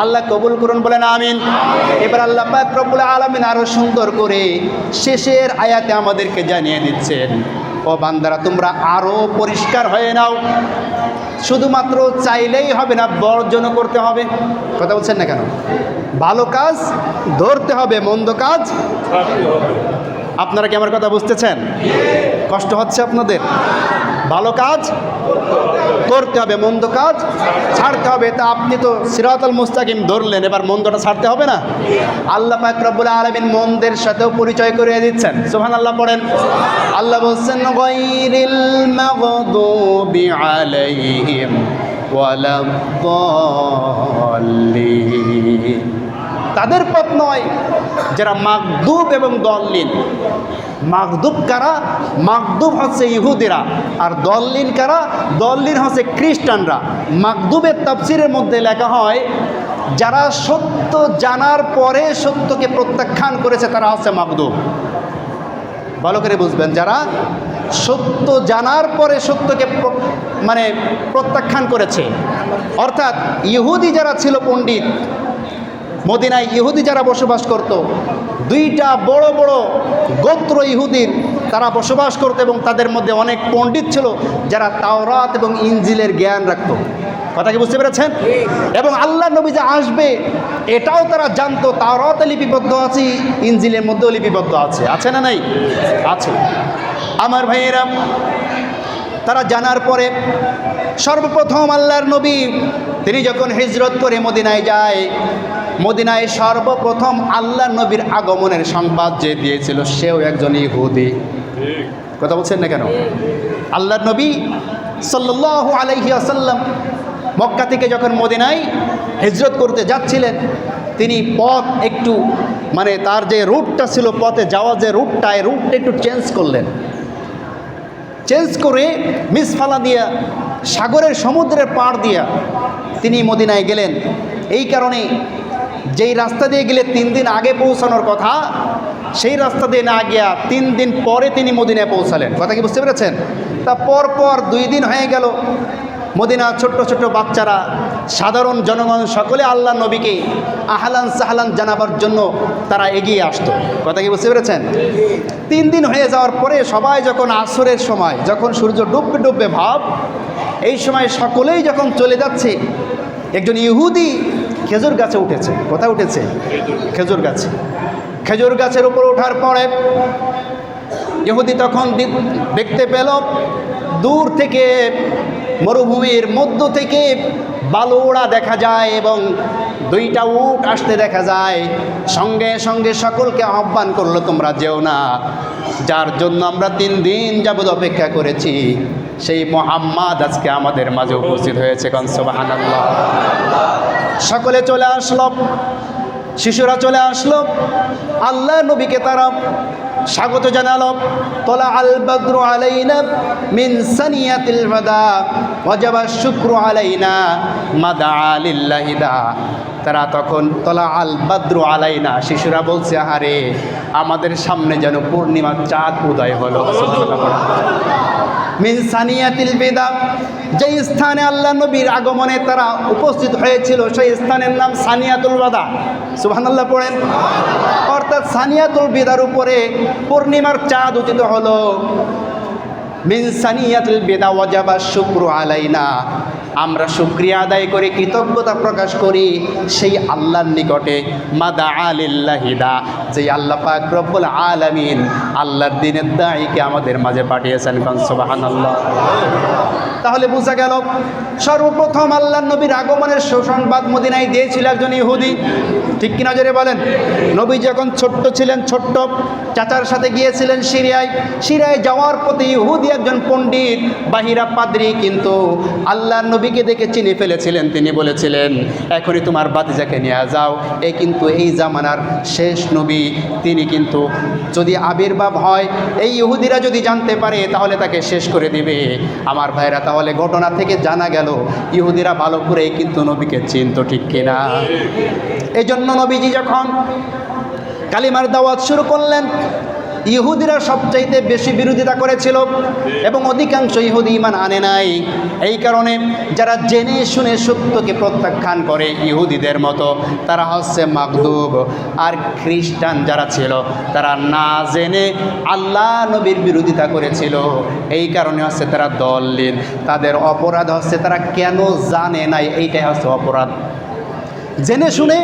আল্লাহ কবুল করুন, বলেন আমিন। এবার আল্লাহ পাক রব্বুল আলামিন আরো সুন্দর করে শেষের আয়াতে আমাদেরকে জানিয়ে দিচ্ছেন, ও বান্দারা তোমরা আরো পরিষ্কার হয়ে নাও। শুধুমাত্র চাইলেই হবে না, বর্জন করতে হবে। কথা বলছেন না কেন? ভালো কাজ ধরতে হবে, মন্দ কাজ। আপনারা কি আমার কথা বুঝতেছেন? কষ্ট হচ্ছে আপনাদের? ভালো কাজ করতে হবে, মন্দ কাজ ছাড়তে হবে। তা আপনি তো সিরাতাল মুস্তাকিম ধরলেন, এবার মন্দটা ছাড়তে হবে না? আল্লাহ পাক রব্বুল আলামিন মন্দের সাথেও পরিচয় করিয়ে দিচ্ছেন। সুবহানাল্লাহ পড়েন। আল্লাহ বলছেন গায়রিল মাগদুবি আলাইহিম ওয়ালাদ-দাল্লিন, তাদের পথ নয় যারা মাগদুব এবং দল্লিন। মাগদুব কারা? মাগদুব হচ্ছে ইহুদিরা, আর দল্লিন কারা? দল্লিন হচ্ছে খ্রিস্টানরা। মাগদুবের তাফসীরের মধ্যে লেখা হয় যারা সত্য জানার পরে সত্যকে প্রত্যাখ্যান করেছে তারা হচ্ছে মাগদুব। ভালো করে বুঝবেন, যারা সত্য জানার পরে সত্যকে প্রত্যাখ্যান করেছে, অর্থাৎ ইহুদি যারা ছিল পণ্ডিত, মদিনায় ইহুদি যারা বসবাস করত, 2টা বড় বড় গোত্র ইহুদির তারা বসবাস করত এবং তাদের মধ্যে অনেক পণ্ডিত ছিল যারা তাওরাত এবং ইনজিলের জ্ঞান রাখত। কথা কি বুঝতে পেরেছেন? এবং আল্লাহ নবী যে আসবে এটাও তারা জানতো। তাওরাতে লিপিবদ্ধ আছে, ইনজিলের মধ্যেও লিপিবদ্ধ আছে। আছে না নাই? আছে। আমার ভাইয়েরা, তারা জানার পরে সর্বপ্রথম আল্লাহর নবী তিনি যখন হিজরত করে মদিনায় যায়, মদিনায় সর্বপ্রথম আল্লাহ নবীর আগমনের সংবাদ যে দিয়েছিল সেও একজন ইহুদি। কথা বলছেন না কেন? আল্লাহর নবী সাল্লাল্লাহু আলাইহি ওয়াসাল্লাম মক্কা থেকে যখন মদিনায় হিজরত করতে যাচ্ছিলেন, তিনি পথ একটু তার যে রুটটা ছিল, পথে যাওয়ার যে রুটটা, এই রুটটা একটু চেঞ্জ করলেন। চেঞ্জ করে মিসফালা দিয়া, সাগরের সমুদ্রের পাড় দিয়া তিনি মদিনায় গেলেন। এই কারণে যেই রাস্তা দিয়ে গেলে 3 দিন আগে পৌঁছানোর কথা, সেই রাস্তা দিয়ে না গিয়া 3 দিন পরে তিনি মদিনায় পৌঁছালেন। কথা কি বুঝতে পেরেছেন? তা পর 2 দিন হয়ে গেল। মদিনা ছোট্ট ছোট্ট বাচ্চারা, সাধারণ জনগণ সকলে আল্লাহ নবীকে আহলান সাহলান জানাবার জন্য তারা এগিয়ে আসতো। কথা কি বুঝতে পেরেছেন? 3 দিন হয়ে যাওয়ার পরে সবাই যখন আসরের সময়, যখন সূর্য ডুববে ডুববে ভাব, এই সময় সকলেই যখন চলে যাচ্ছে, একজন ইহুদি খেজুর গাছে উঠেছে। কোথায় উঠেছে? খেজুর গাছে। খেজুর গাছের উপর ওঠার পরে ইহুদি তখন দেখতে পেল দূর থেকে মরুভূমির মধ্য থেকে বালু ওড়া দেখা যায় এবং দুইটা উট আসতে দেখা যায়, সঙ্গে সঙ্গে সকলকে আহ্বান করলো, তোমরা যেও না, যার জন্য আমরা 3 দিন যাবত অপেক্ষা করেছি সেই মুহাম্মদ আজকে আমাদের মাঝে উপস্থিত হয়েছে। কোন সুবহানাল্লাহ। সকলে চলে আসলো, শিশুরা চলে আসলো, আল্লাহ নবীকে তারা স্বাগত জানালো। তলা আল বদরু আলাইনা মিন সানিয়াতিল ওয়াদা ওয়াজাবা শুকরু আলাইনা মাদা লিল্লাহি দা। তারা তখন তলা আল বদরু আলাইনা, শিশুরা বলছে, আরে আমাদের সামনে যেন পূর্ণিমার চাঁদ উদয় হলো। মিন সানিয়াতিল বিদা, যে স্থানে আল্লাহ নবীর আগমনে তারা উপস্থিত হয়েছিল সেই স্থানের নাম সানিয়াতুল বাদা। সুবহানাল্লাহ পড়েন। অর্থাৎ সানিয়াতুল বিদার উপরে পূর্ণিমার চাঁদ উদিত হলো। মিন সানিয়াতুল বিদা ওয়াজাবা শুকরু আলাইনা, আমরা শুকরিয়া আদায় করে কৃতজ্ঞতা প্রকাশ করি সেই আল্লাহর নিকটে, মাদা আলিল্লাহিদা, যে আল্লাহ পাক রব্বুল আলামিন আল্লাহর দ্বীনের দাঈকে আমাদের মাঝে পাঠিয়েছেন। কোন সুবহানাল্লাহ। তাহলে বোঝা গেল সর্বপ্রথম আল্লাহর নবীর আগমনের সুসংবাদ মদিনায় দিয়েছিল একজন ইহুদি। ঠিক কিনা জোরে বলেন? নবী যখন ছোট্ট ছিলেন, ছোট্ট চাচার সাথে গিয়েছিলেন সিরিয়ায় যাওয়ার পথে ইহুদি একজন পণ্ডিত বাহিরা পাদ্রী কিন্তু আল্লাহর নবীকে দেখে চিনে ফেলেছিলেন। তিনি বলেছিলেন, এখনই তোমার ভাতিজাকে নিয়ে যাও, কিন্তু এই জামানার শেষ নবী, তিনি কিন্তু যদি আবির্ভাব হয়, এই ইহুদিরা যদি জানতে পারে তাহলে তাকে শেষ করে দিবে। আমার ভাইরা, তাহলে ঘটনা থেকে জানা গেল ইহুদিরা ভালো করে কিন্তু নবীকে চিনত। ঠিক কিনা? এই জন্য নবীজি যখন কালিমার দাওয়াত শুরু করলেন, ইহুদিরা সবচাইতে বেশি বিরোধিতা করেছিল এবং অধিকাংশ ইহুদি ঈমান আনে নাই। এই কারণে যারা জেনে শুনে সত্যকে প্রত্যাখ্যান করে ইহুদিদের মতো, তারা হচ্ছে মাগদুব। আর খ্রিস্টান যারা ছিল তারা না জেনে আল্লাহ নবীর বিরোধিতা করেছিল। এই কারণে হচ্ছে তারা দলহীন। তাদের অপরাধ হচ্ছে তারা কেন জানে নাই, এইটাই হচ্ছে অপরাধ। জেনে শুনে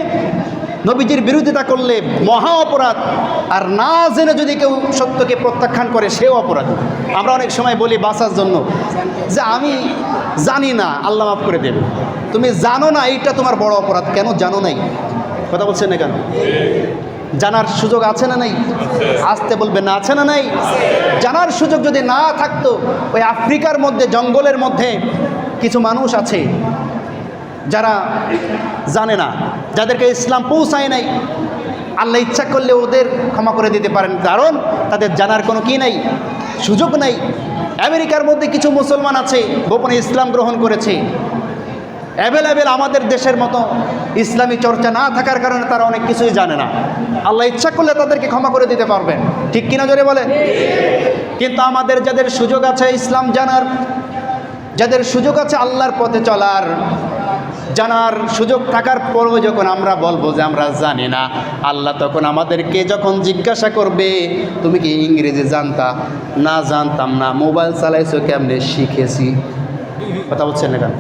নবীজির বিরোধিতা করলে মহা অপরাধ, আর না জেনে যদি কেউ সত্যকে প্রত্যাখ্যান করে সেও অপরাধ। আমরা অনেক সময় বলি বাঁচার জন্য যে আমি জানি না, আল্লাহ মাফ করে দেবে। তুমি জানো না, এইটা তোমার বড় অপরাধ। কেন জানো নাই? কথা বলছেন না কেন? জানার সুযোগ আছে না নাই? আসতে বলবে না, আছে না নাই? জানার সুযোগ যদি না থাকতো, ওই আফ্রিকার মধ্যে জঙ্গলের মধ্যে কিছু মানুষ আছে যারা জানে না, যাদেরকে ইসলাম পৌঁছায় নাই। আল্লাহ ইচ্ছা করলে ওদের ক্ষমা করে দিতে পারেন, কারণ তাদের জানার কোনো কি নাই, সুযোগ নাই। আমেরিকার মধ্যে কিছু মুসলমান আছে গোপনে ইসলাম গ্রহণ করেছে। অ্যাভেলেবেল আমাদের দেশের মতো ইসলামী চর্চা না থাকার কারণে তারা অনেক কিছুই জানে না। আল্লাহ ইচ্ছা করলে তাদেরকে ক্ষমা করে দিতে পারবেন। ঠিক কিনা জোরে বলে? কিন্তু আমাদের যাদের সুযোগ আছে ইসলাম জানার, যাদের সুযোগ আছে আল্লাহর পথে চলার, জানার সুযোগ থাকার পরও যখন আমরা বলবো যে আমরা জানি না, আল্লাহ তখন আমাদেরকে যখন জিজ্ঞাসা করবে, তুমি কি ইংরেজি জানতা? না, জানতাম না। মোবাইল চালাইছো কেমনে? শিখেছি। কথা বলছেন না কেন?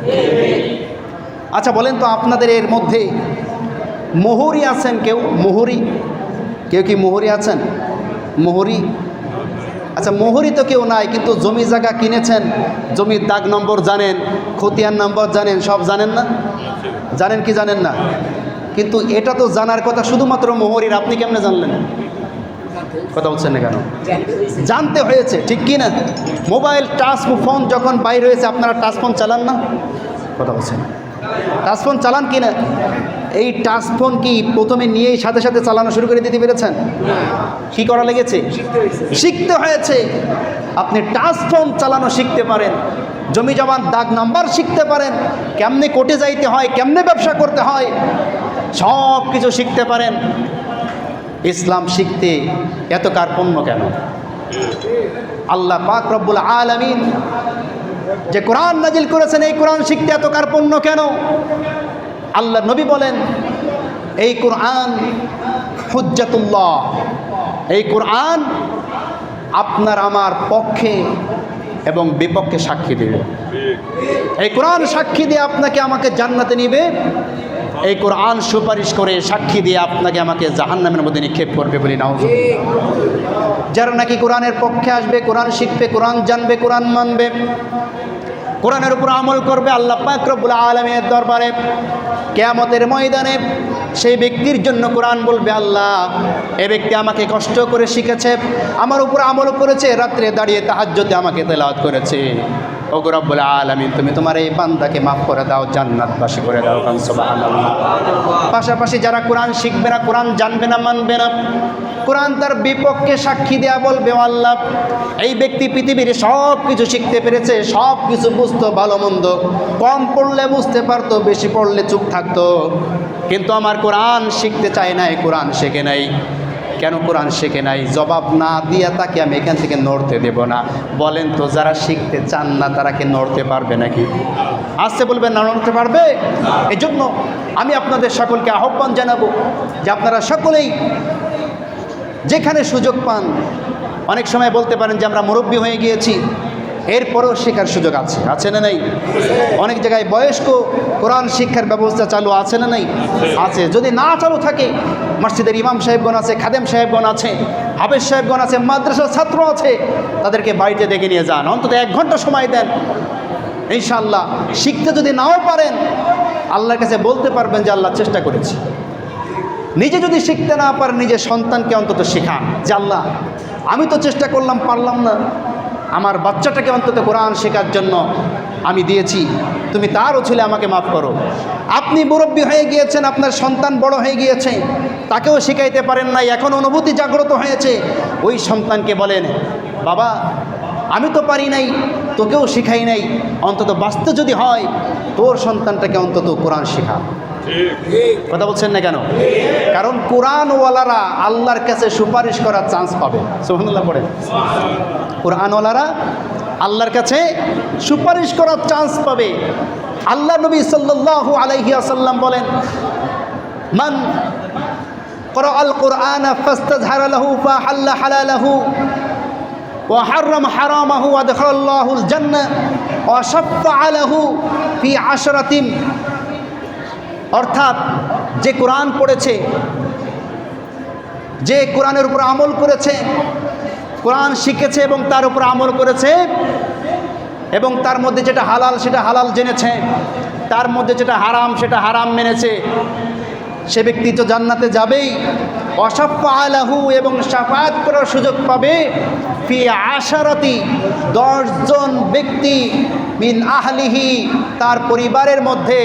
আচ্ছা বলেন তো, আপনাদের এর মধ্যে মোহরি আছেন কেউ? মোহরি কেউ কি মোহরি আছেন? মোহরি? আচ্ছা, মোহরি তো কেউ নাই, কিন্তু জমি জায়গা কিনেছেন, জমির দাগ নম্বর জানেন, খতিয়ান নম্বর জানেন, সব জানেন না? জানেন কি জানেন না? কিন্তু এটা তো জানার কথা শুধুমাত্র মোহরির, আপনি কেমনে জানলেন? কথা বলছেন না কেন? জানতে হয়েছে। ঠিক কি না? মোবাইল টাচ ফোন যখন বাইর হয়েছে, আপনারা টাচ ফোন চালান না? কথা বলছেন, টাচ ফোন চালান কি না? এই টাচ ফোন কি প্রথমে নিয়েই সাথে সাথে চালানো শুরু করে দিতে পেরেছেন? কি করা লেগেছে? শিখতে হয়েছে। আপনি টাচ ফোন চালানো শিখতে পারেন, জমি জমার দাগ নাম্বার শিখতে পারেন, কেমনে কোর্টে যাইতে হয়, কেমনে ব্যবসা করতে হয়, সব কিছু শিখতে পারেন। ইসলাম শিখতে এত কার্পণ্য কেন? আল্লাহ পাক রব্বুল আলামিন যে কোরআন নাজিল করেছেন, এই কোরআন শিখতে এত কার্পণ্য কেন? আল্লাহ নবী বলেন, এই কোরআন হুজ্জাতুল্লাহ, এই কোরআন আপনার আমার পক্ষে এবং বিপক্ষে সাক্ষী দেবে। এই কোরআন সাক্ষী দিয়ে আপনাকে আমাকে জান্নাতে নিবে, এই কোরআন সুপারিশ করে সাক্ষী দিয়ে আপনাকে আমাকে জাহান্নামের মধ্যে নিক্ষেপ করবে বলি নাউজুবিল্লাহ। যারা নাকি কোরআনের পক্ষে আসবে, কোরআন শিখবে, কোরআন জানবে, কোরআন মানবে, কোরআনের উপর আমল করবে, আল্লাহ পাক রব্বুল আলামিনের দরবারে কিয়ামতের ময়দানে সেই ব্যক্তির জন্য কোরআন বলবে, আল্লাহ এ ব্যক্তি আমাকে কষ্ট করে শিখেছে, আমার উপর আমল করেছে, রাত্রে দাঁড়িয়ে তাহাজ্জুদে আমাকে তেলাওয়াত করেছে। ওগো রব্বুল আলামিন, তুমি তোমার এই বান্দাকে মাফ করে দাও, জান্নাতবাসী করে দাও। সুবহানাল্লাহ। পাশাপাশি যারা কোরআন শিখবে না, কোরআন জানবে না, মানবে না, কোরআন তার বিপক্ষে সাক্ষী দেয়া বলবে, আল্লাহ এই ব্যক্তি পৃথিবীর সব কিছু শিখতে পেরেছে, সব কিছু বুঝতো, ভালো মন্দ কম পড়লে বুঝতে পারতো, বেশি পড়লে চুপ থাকতো, কিন্তু আমার কোরআন শিখতে চায় নাই, কোরআন শেখে নাই। কেন কোরআন শেখে নাই? জবাব না দিয়া তাকে আমি এখান থেকে নড়তে দেব না। বলেন তো, যারা শিখতে চান না তারা কি নড়তে পারবে নাকি? আসতে বলবেন না, নড়তে পারবে? এই জন্য আমি আপনাদের সকলকে আহ্বান জানাবো যে আপনারা সকলেই যেখানে সুযোগ পান, অনেক সময় বলতে পারেন যে আমরা মুরব্বী হয়ে গিয়েছি, এরপরেও শেখার সুযোগ আছে, আছে না নাই? অনেক জায়গায় বয়স্ক কোরআন শিক্ষার ব্যবস্থা চালু আছে না নাই? আছে। যদি না চালু থাকে, মসজিদের ইমাম সাহেবগণ আছে, খাদেম সাহেবগণ আছে, হাফেজ সাহেবগণ আছে, মাদ্রাসার ছাত্র আছে, তাদেরকে বাড়িতে ডেকে নিয়ে যান, অন্তত 1 ঘন্টা সময় দেন। ইনশাআল্লাহ শিখতে যদি নাও পারেন, আল্লাহর কাছে বলতে পারবেন যে আল্লাহ চেষ্টা করেছি। নিজে যদি শিখতে না পারেন, নিজের সন্তানকে অন্তত শেখান যে আল্লাহ আমি তো চেষ্টা করলাম, পারলাম না, আমার বাচ্চাটাকে অন্তত কোরআন শেখার জন্য আমি দিয়েছি, তুমি তার ওছিলে আমাকে মাফ করো। আপনি মুরব্বী হয়ে গিয়েছেন, আপনার সন্তান বড় হয়ে গিয়েছে, তাকেও শেখাইতে পারেন নাই, এখন অনুভূতি জাগ্রত হয়েছে, ওই সন্তানকে বলেন, বাবা আমি তো পারি নাই, তোকেও শেখাই নাই, অন্তত বাঁচতে যদি হয় তোর সন্তানটাকে অন্তত কোরআন শেখা। কথা বলছেন না কেন? কারণ কোরআনওয়ালারা আল্লাহর কাছে সুপারিশ করার চান্স পাবে। সুবহানাল্লাহ পড়ে। কোরআনওয়ালারা আল্লাহর কাছে সুপারিশ করার চান্স পাবে। আল্লাহ নবী সাল্লাল্লাহু আলাইহি ওয়াসাল্লাম বলেন, মান ক্বারাআল কুরআনা ফাস্তাযহারা লাহু ফাহাল্লা হালালাহু ওয়া হাররামা হারামাহু ওয়া আদখালাল্লাহুল জান্নাহ ওয়া শাফফা লাহু ফি আশরাতিন। অর্থাৎ যে কোরআন পড়েছে, যে কোরআনের উপর আমল করেছে, কোরআন শিখেছে এবং তার উপর আমল করেছে, এবং তার মধ্যে যেটা হালাল সেটা হালাল জেনেছে, তার মধ্যে যেটা হারাম সেটা হারাম মেনেছে, সে ব্যক্তি তো জান্নাতে যাবেই। ওয়াশাফা আলাহু, এবং শাফাত করার সুযোগ পাবে ফি আশারাতি, 10 জন ব্যক্তি, মিন আহলিহি, তার পরিবারের মধ্যে,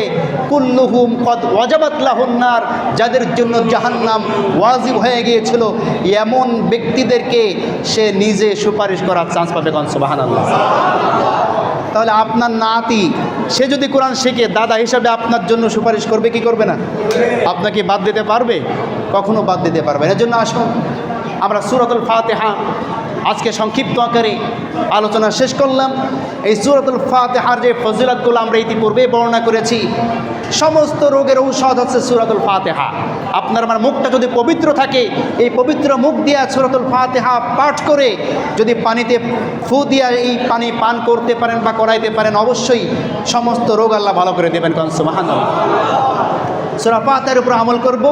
কুল্লুহুম কদ ওয়াজাবাত লাহুন নার, যাদের জন্য জাহান্নাম ওয়াজিব হয়ে গিয়েছিল, এমন ব্যক্তিদেরকে সে নিজে সুপারিশ করার চান্স পাবে। সুবহানাল্লাহ। তাহলে আপনার নাতি সে যদি কোরআন শেখে, দাদা হিসাবে আপনার জন্য সুপারিশ করবে কি করবে না? আপনাকে বাদ দিতে পারবে? কখনো বাদ দিতে পারবে না। এর জন্য আসুন আমরা সূরাতুল ফাতিহা আজকে সংক্ষিপ্ত আকারে আলোচনা শেষ করলাম। এই সূরাতুল ফাতিহার যে ফজিলতগুলো আমরা ইতিপূর্বে বর্ণনা করেছি, সমস্ত রোগের ঔষধ হচ্ছে সূরাতুল ফাতিহা। আপনার আমার মুখটা যদি পবিত্র থাকে, এই পবিত্র মুখ দিয়ে সূরাতুল ফাতিহা পাঠ করে যদি পানিতে ফু দিয়া এই পানি পান করতে পারেন বা করাইতে পারেন, অবশ্যই সমস্ত রোগ আল্লাহ ভালো করে দেবেন। সুবহানাল্লাহ। সূরা ফাতিহার উপর আমল করব।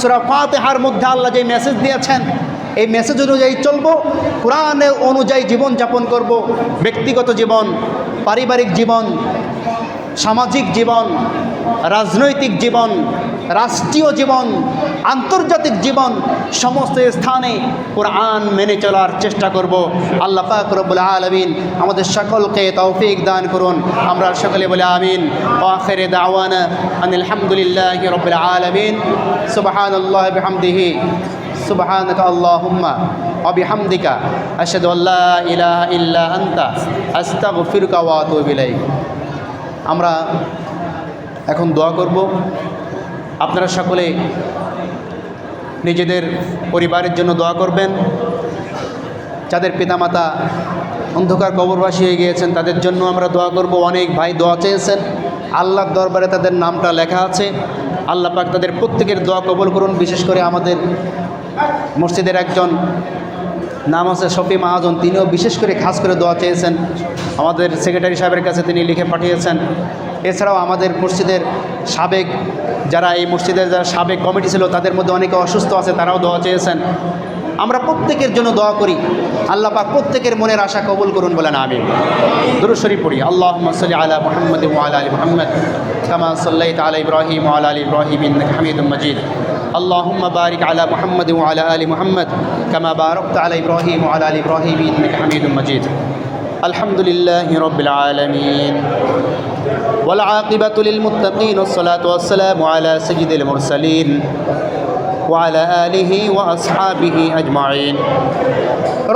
সূরা ফাতিহার মধ্যে আল্লাহ যে মেসেজ দিয়েছেন, এই মেসেজ অনুযায়ী চলব, কোরআনে অনুযায়ী জীবন যাপন করব। ব্যক্তিগত জীবন, পারিবারিক জীবন, সামাজিক জীবন, রাজনৈতিক জীবন, রাষ্ট্রীয় জীবন, আন্তর্জাতিক জীবন, সমস্ত স্থানে কোরআন মেনে চলার চেষ্টা করব। আল্লাহ পাক রব্বুল আলামিন আমাদের সকলকে তৌফিক দান করুন। আমরা সকলে বলে আমিন। ওয়া আখিরু দাওয়ানা আনিল হামদুলিল্লাহি রাব্বিল আলামিন। সুবহানাল্লাহি ওয়া বিহামদিহি, সুবহানাকা আল্লাহুম্মা ওয়া বিহামদিকা, আশহাদু আল্লা ইলাহা ইল্লা আনতা, আস্তাগফিরুকা ওয়া আতুবু ইলাইক। আমরা এখন দোয়া করব। আপনারা সকলে নিজেদের পরিবারের জন্য দোয়া করবেন। যাদের পিতামাতা অন্ধকার কবরবাসী হয়ে গিয়েছেন তাদের জন্য আমরা দোয়া করব। অনেক ভাই দোয়া চেয়েছেন, আল্লাহর দরবারে তাদের নামটা লেখা আছে। আল্লাহ পাক তাদের প্রত্যেকের দোয়া কবুল করুন। বিশেষ করে আমাদের মসজিদের একজন নাম আছে শফি মাহাজন, তিনিও বিশেষ করে খাস করে দোয়া চেয়েছেন, আমাদের সেক্রেটারি সাহেবের কাছে তিনি লিখে পাঠিয়েছেন। এছাড়াও আমাদের মসজিদের সাবেক যারা এই মসজিদের যারা সাবেক কমিটি ছিল তাদের মধ্যে অনেকে অসুস্থ আছে, তারাও দোয়া চেয়েছেন। আমরা প্রত্যেকের জন্য দোয়া করি, আল্লাহ পাক প্রত্যেকের মনের আশা কবুল করুন, বলেন আমিন। দুরূদ শরীফ পড়ি। আল্লাহুম্মা সাল্লি আলা মুহাম্মাদ ওয়া আলা আলি মুহাম্মাদ কামা সাল্লাইতা আলা ইব্রাহিম ওয়া আলা আলি ইব্রাহিম ইন্নাকা হামিদুম মাজিদ। اللهم بارك على محمد وعلى آل محمد كما باركت على إبراهيم وعلى آل إبراهيم إنك حميد مجيد. الحمد لله رب العالمين والعاقبة للمتقين والصلاة والسلام على سيد المرسلين وعلى آله وأصحابه أجمعين.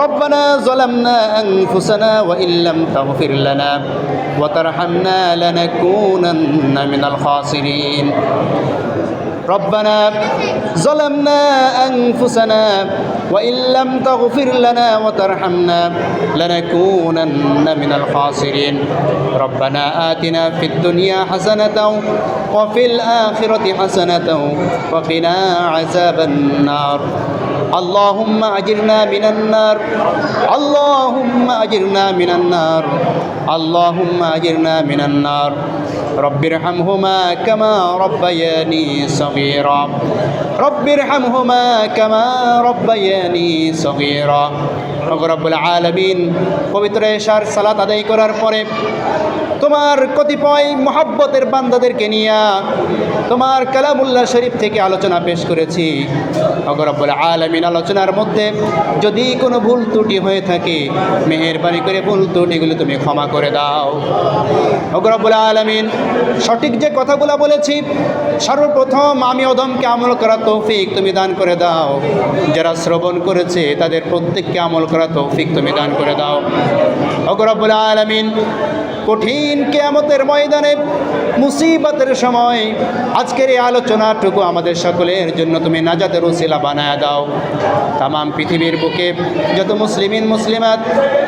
ربنا ظلمنا أنفسنا وإن لم تغفر لنا وترحمنا لنكونن من الخاسرين. ربنا ظلمنا أنفسنا وإن لم تغفر لنا وترحمنا لنكونن من الخاسرين. ربنا آتنا في الدنيا حسنة وفي الآخرة حسنة وقنا عذاب النار. اللهم أجرنا من النار، اللهم أجرنا من النار، اللهم أجرنا من النار. رب ارحمهما كما ربياني صغيرا، رب ارحمهما كما ربياني صغيرا. রব্বুল আলামিন পবিত্র এশার সালাত আদায় করার পরে তোমার কতিপয় মুহাব্বতের বান্দাদেরকে নিয়ে তোমার কালামুল্লাহ শরীফ থেকে আলোচনা পেশ করেছি। রব্বুল আলামিন আলোচনার মধ্যে যদি কোনো ভুল ত্রুটি হয়ে থাকে মেহেরবানি করে ভুল ত্রুটিগুলো তুমি ক্ষমা করে দাও। রব্বুল আলামিন সঠিক যে কথাগুলো বলেছি সর্বপ্রথম আমি অদমকে আমল করার তৌফিক তুমি দান করে দাও। যারা শ্রবণ করেছে তাদের প্রত্যেককে আমল করার তৌফিক তুমি দান করে দাও। রব্বুল আলামিন কঠিন কিয়ামতের ময়দানে মুসিবতের সময় আজকের এই আলোচনাটুকু আমাদের সকলের জন্য তুমি নাজাতের ওসিলা বানায় দাও। তামাম পৃথিবীর বুকে যত মুসলিমিন মুসলিমাত,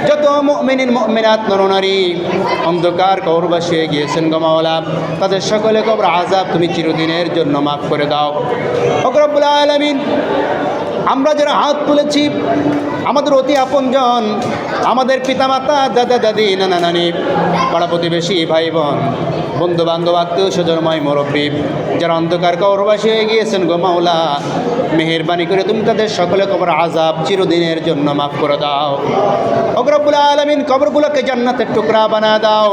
যত মুমিনিন মুমিনাত নরনারী অন্ধকার কবরবাসী হয়ে গিয়েছেন গো মাওলা, তাদের সকলে কবর আযাব তুমি চিরদিনের জন্য মাফ করে দাও। রব্বুল আলামিন আমরা যারা হাত তুলেছি আমাদের অতি আপনজন, আমাদের পিতামাতা, দাদা দাদি, নানা নানি, পাড়া প্রতিবেশী, ভাই বোন, বন্ধু বান্ধব, আত্মীয় স্বজনময় মুরব্বী যারা অন্ধকার কবরবাসী হয়ে গিয়েছেন গো মাওলা, মেহেরবানি করে তুমি তাদের সকলে কবর আযাব চিরদিনের জন্য মাফ করে দাও। রব্বুল আলামিন কবরগুলোকে জান্নাতের টুকরা বানায় দাও।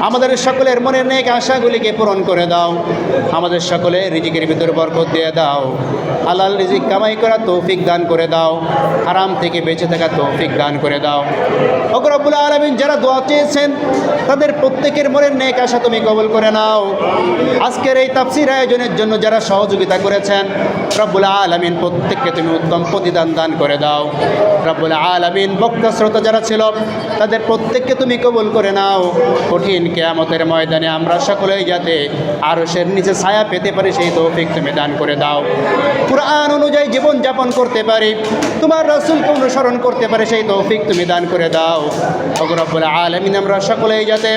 আমাদের সকলের মনের নেক আশাগুলিকে পূরণ করে দাও। আমাদের সকলের রিজিকের ভিতরে বরকত দিয়ে দাও। হালাল রিজিক কামাই করা তৌফিক দান করে দাও। হারাম থেকে বেঁচে থাকা তৌফিক দান করে দাও। রব্বুল আলামিন যারা দোয়া চেয়েছেন তাদের প্রত্যেকের মনের নেক আশা তুমি কবুল করে নাও। আজকের এই তাফসীর আয়োজনের জন্য যারা সহযোগিতা করেছেন রব্বুল আলামিন প্রত্যেককে তুমি উত্তম প্রতিদান দান করে দাও। রব্বুল আলামিন বক্তা শ্রোতা যারা ছিল তাদের প্রত্যেককে তুমি কবুল করে নাও। কঠিন কিয়ামতের ময়দানে আমরা সকলেই যাতে আরশের নিচে ছায়া পেতে পারি সেই তৌফিক তুমি দান করে দাও। কুরআন অনুযায়ী জীবন যাপন করতে পারি, তোমার রাসূলকে অনুসরণ করতে পারে সেই তৌফিক তুমি দান করে দাও। রব্বুল আলামিন আমরা সকলেই যাতে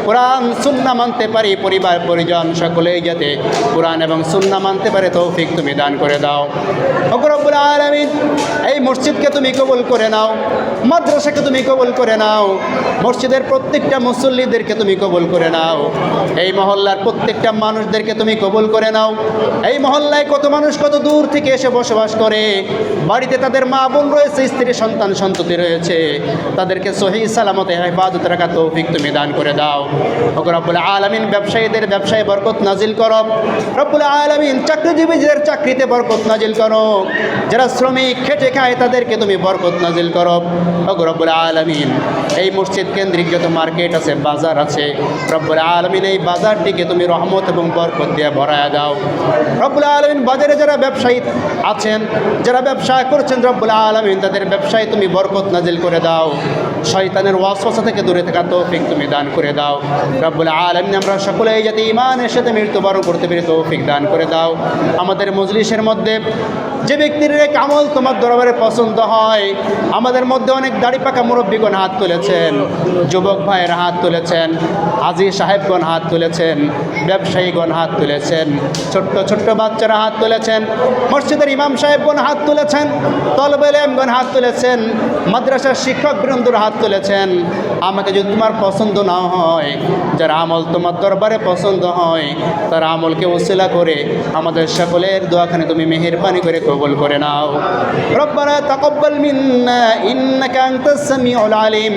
কোরআন সুন্নাহ মানতে পারি, পরিবার পরিজন সকলেই যাতে কোরআন এবং সুন্নাহ মানতে পারে তৌফিক তুমি দান করে দাও। রব্বুল আলামিন এই মসজিদকে তুমি কবুল করে নাও, মাদ্রাসাকে তুমি কবুল করে নাও, মসজিদের প্রত্যেকটা মুসল্লিদেরকে তুমি কবুল করে নাও, এই মহল্লার প্রত্যেকটা মানুষদেরকে তুমি কবুল করে নাও। এই মহল্লায় কত মানুষ কত দূর থেকে এসে বসবাস করে, বাড়িতে তাদের মা বোন রয়েছে, স্ত্রী সন্তান সন্ততি রয়েছে, তাদেরকে সহিহ সালামতে হেফাজত রাখা তৌফিক তুমি দান করে দাও। রব্বুল আলামিন ব্যবসায়ীদের ব্যবসায় বরকত নাজিল করো। রব্বুল আলামিন চাকরিজীবীদের চাকরিতে বরকত নাজিল করো। যারা শ্রমিক খেটে খায় তাদেরকে তুমি বরকত নাজিল করো। রব্বুল আলামিন এই মসজিদ কেন্দ্রিক যত মার্কেট আছে, বাজার আছে, রব্বুল আলামিন এই বাজারটিকে তুমি রহমত এবং বরকত দিয়ে ভরায়া দাও। রব্বুল আলামিন বাজারে যারা ব্যবসায়ী আছেন, যারা ব্যবসা করছেন রব্বুল আলামিন তাদের ব্যবসায় তুমি বরকত নাজিল করে দাও। শয়তানের ওয়াসওয়াসা থেকে দূরে থাকা তৌফিক তুমি দান করে দাও। রব্বুল আলামিন আমরা সকলেই যাতে ঈমানের সাথে মৃত্যুবরণ করতে পারি তৌফিক দান করে দাও। আমাদের মজলিসের মধ্যে যে ব্যক্তির এক আমল তোমার দরবারে পছন্দ হয়, আমাদের মধ্যে অনেক দাড়ি পাকা মুরব্বীগণ হাত তুলেছেন, যুবক ভাইয়ের হাত তুলেছেন, হাজী সাহেবগণ হাত তুলেছেন, ব্যবসায়ীগণ হাত তুলেছেন, ছোট্ট ছোট্ট বাচ্চারা হাত তুলেছেন, মসজিদের ইমাম সাহেবগণ হাত তুলেছেন, তলবে ইলমগণ হাত তুলেছেন, মাদ্রাসার শিক্ষক বৃন্দরা হাত তুলেছেন। আমাকে যদি তোমার পছন্দ না হয়, যার আমল তোমার দরবারে পছন্দ হয়, তার আমলকে ওসিলা করে আমাদের সকলের দোয়াখানে তুমি মেহেরবানি করে কবুল করে নাও। রব্বানা তাকাব্বাল মিন্না ইন্নাকা আনতাস সামিউল আলিম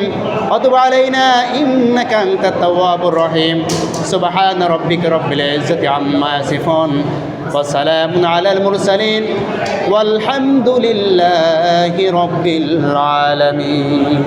ওয়া তুব আলাইনা ইন্নাকা আনতাত তাওয়াবুর রহিম। সুবহানা রাব্বিকা রাব্বিল ইজ্জাতি আম্মা ইয়াসিফুন ওয়া সালামুন আলাল মুরসালিন ওয়াল হামদুলিল্লাহি রাব্বিল আলামিন।